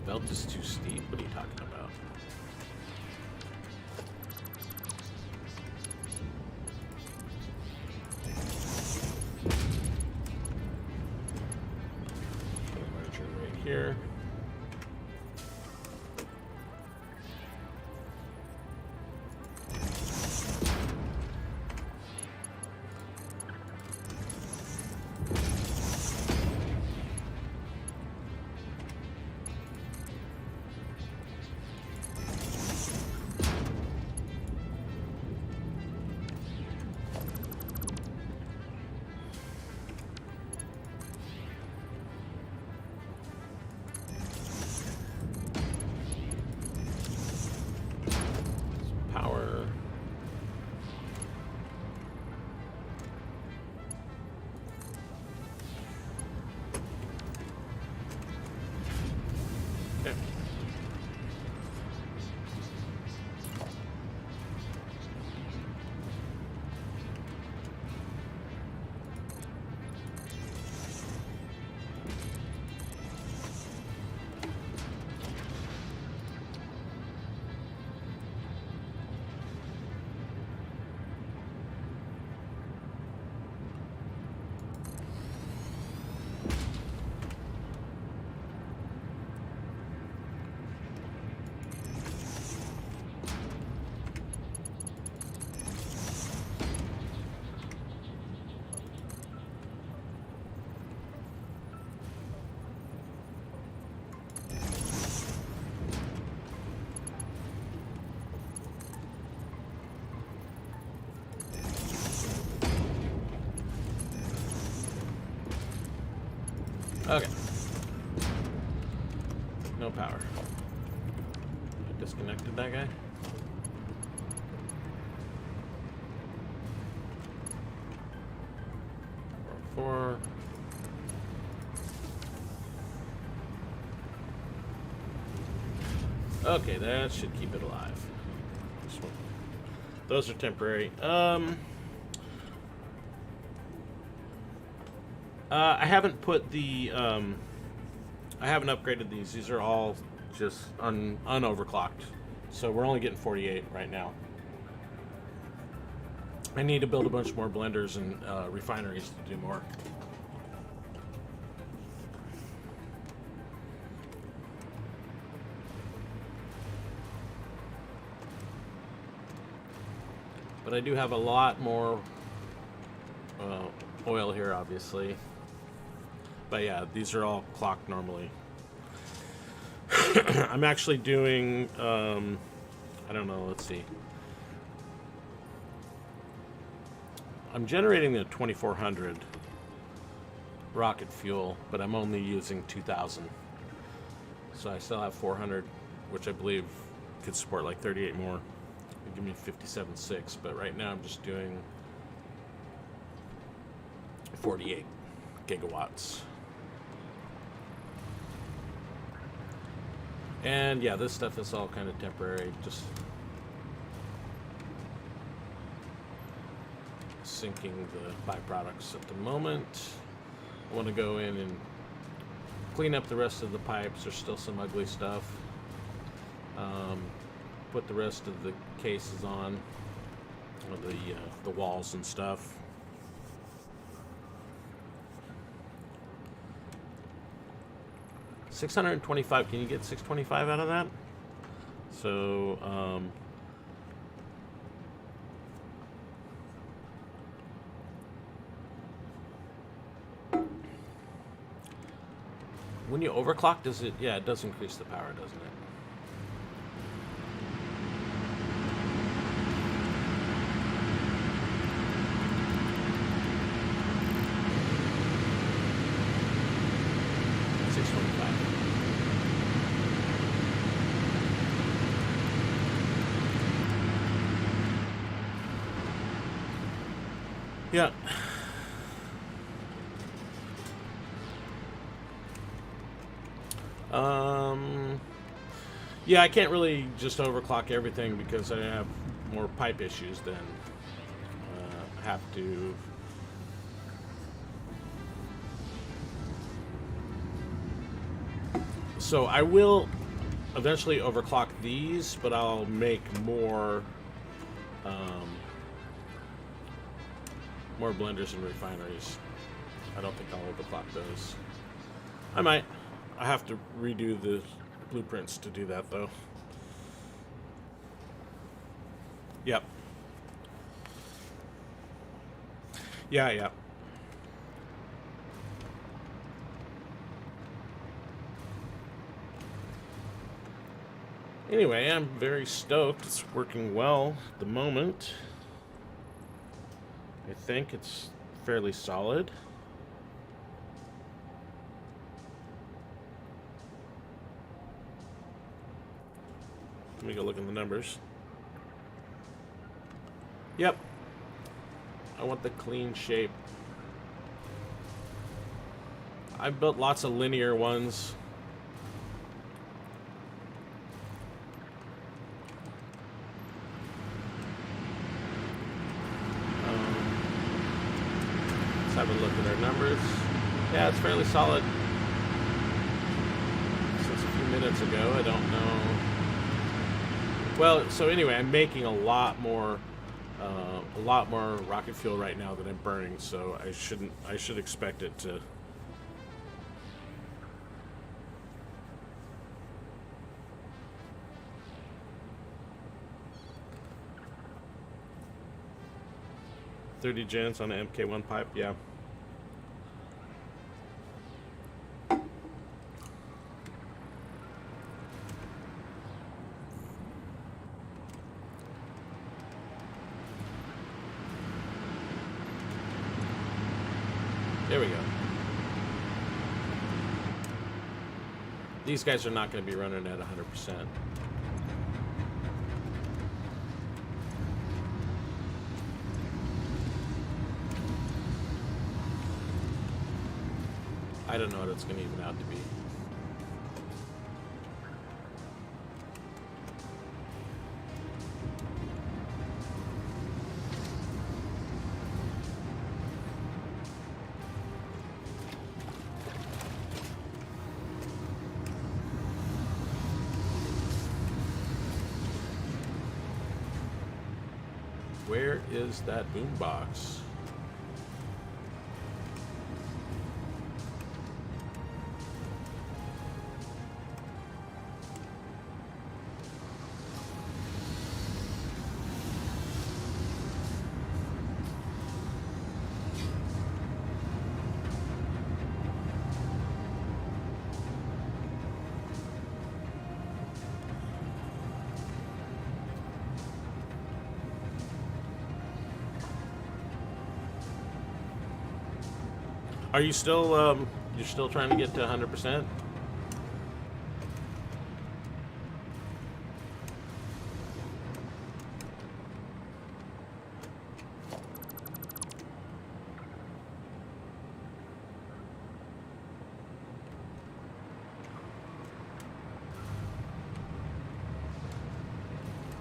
Belt is too steep. What are you talking about? Merger here. Power. Okay. Okay. No power. I disconnected that guy. Four. Okay, that should keep it alive. This one. Those are temporary. I haven't put the, I haven't upgraded these. These are all just unoverclocked. So we're only getting 48 right now. I need to build a bunch more blenders and refineries to do more. But I do have a lot more oil here, obviously. But yeah, these are all clocked normally. I'm actually doing, I don't know, let's see. I'm generating the 2400 rocket fuel, but I'm only using 2000. So I still have 400, which I believe could support like 38 more. It'd give me 57.6, but right now I'm just doing 48 gigawatts. And yeah, this stuff is all kind of temporary, just sinking the byproducts at the moment. I want to go in and clean up the rest of the pipes. There's still some ugly stuff. Put the rest of the cases on, the walls and stuff. $625. Can you get $625 out of that? So, when you overclock, does it? Yeah, it does increase the power, doesn't it? Yeah. Yeah, I can't really just overclock everything because I have more pipe issues than have to. So I will eventually overclock these, but I'll make more blenders and refineries. I don't think I'll overclock those. I might. I have to redo the blueprints to do that, though. Yep. Yeah. Anyway, I'm very stoked. It's working well at the moment. I think it's fairly solid. Let me go look at the numbers. Yep. I want the clean shape. I've built lots of linear ones. Let's have a look at our numbers. Yeah, it's fairly solid. Since a few minutes ago, I don't know. Well, so anyway, I'm making a lot more rocket fuel right now than I'm burning, so I should expect it to. $30 gens on an MK1 pipe, yeah. There we go. These guys are not going to be running at 100%. I don't know what it's going to even out to be. Where is that boombox? Are you still you're still trying to get to 100%?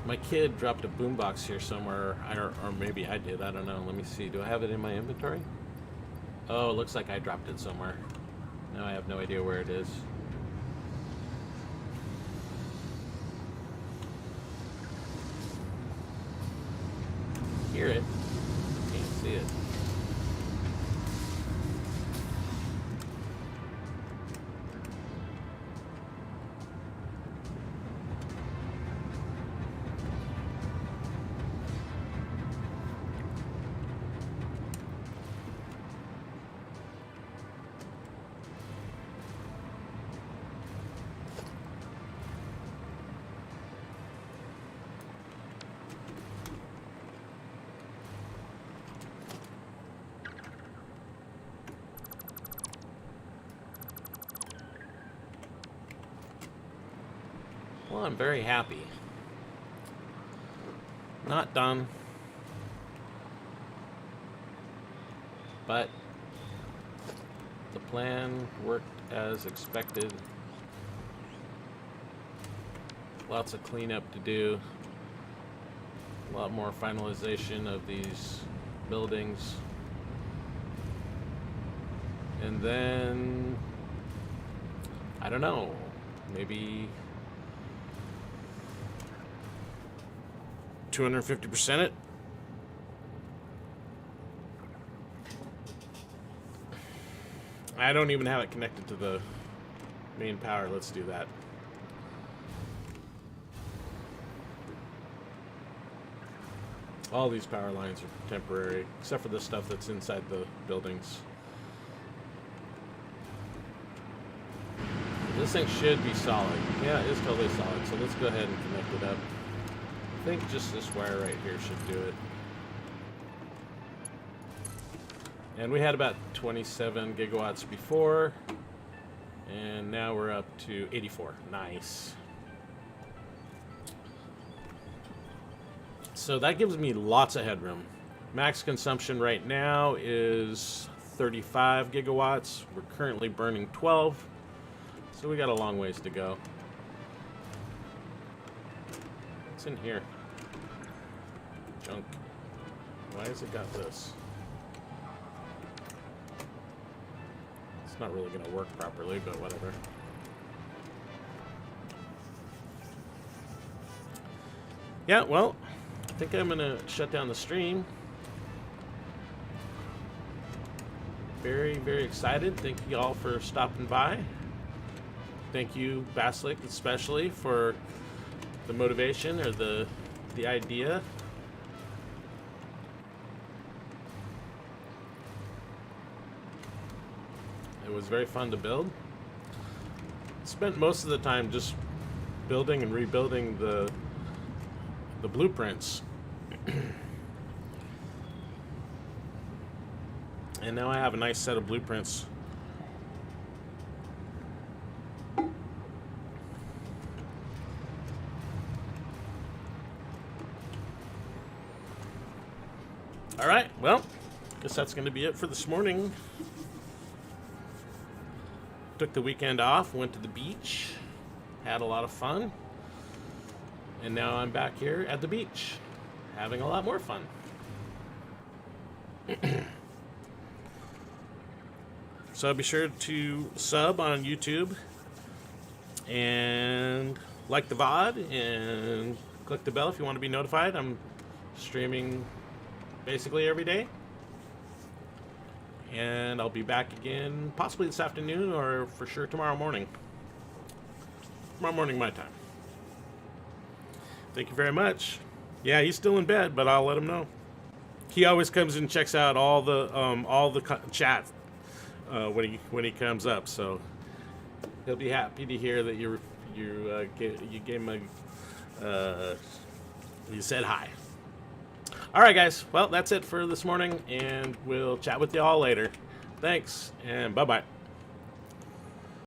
My kid dropped a boombox here somewhere, or maybe I did. I don't know. Let me see. Do I have it in my inventory? Oh, it looks like I dropped it somewhere. Now I have no idea where it is. Hear it. Can't see it. Well, I'm very happy. Not done. But the plan worked as expected. Lots of cleanup to do. A lot more finalization of these buildings. And then, I don't know, maybe 250% it. I don't even have it connected to the Main power, let's do that. All these power lines are temporary, except for the stuff that's inside the buildings. This thing should be solid. Yeah, it is totally solid. So let's go ahead and connect it up. I think just this wire right here should do it. And we had about 27 gigawatts before. And now we're up to 84. Nice. So that gives me lots of headroom. Max consumption right now is 35 gigawatts. We're currently burning 12. So we got a long ways to go. What's in here? Junk. Why has it got this? It's not really going to work properly, but whatever. Yeah, well, I think I'm going to shut down the stream. Very, very excited. Thank you all for stopping by. Thank you, Basilic, especially for the motivation or the idea. It was very fun to build. Spent most of the time just building and rebuilding the blueprints. And now I have a nice set of blueprints. All right, well, guess that's going to be it for this morning. Took the weekend off, went to the beach, had a lot of fun, and now I'm back here at the beach, having a lot more fun. So be sure to sub on YouTube and like the VOD and click the bell if you want to be notified. I'm streaming basically every day. And I'll be back again possibly this afternoon or for sure tomorrow morning. Tomorrow morning my time. Thank you very much. Yeah, he's still in bed, but I'll let him know. He always comes and checks out all the chat when he comes up, so he'll be happy to hear that you gave him you said hi. All right, guys. Well, that's it for this morning, and we'll chat with you all later. Thanks, and bye-bye.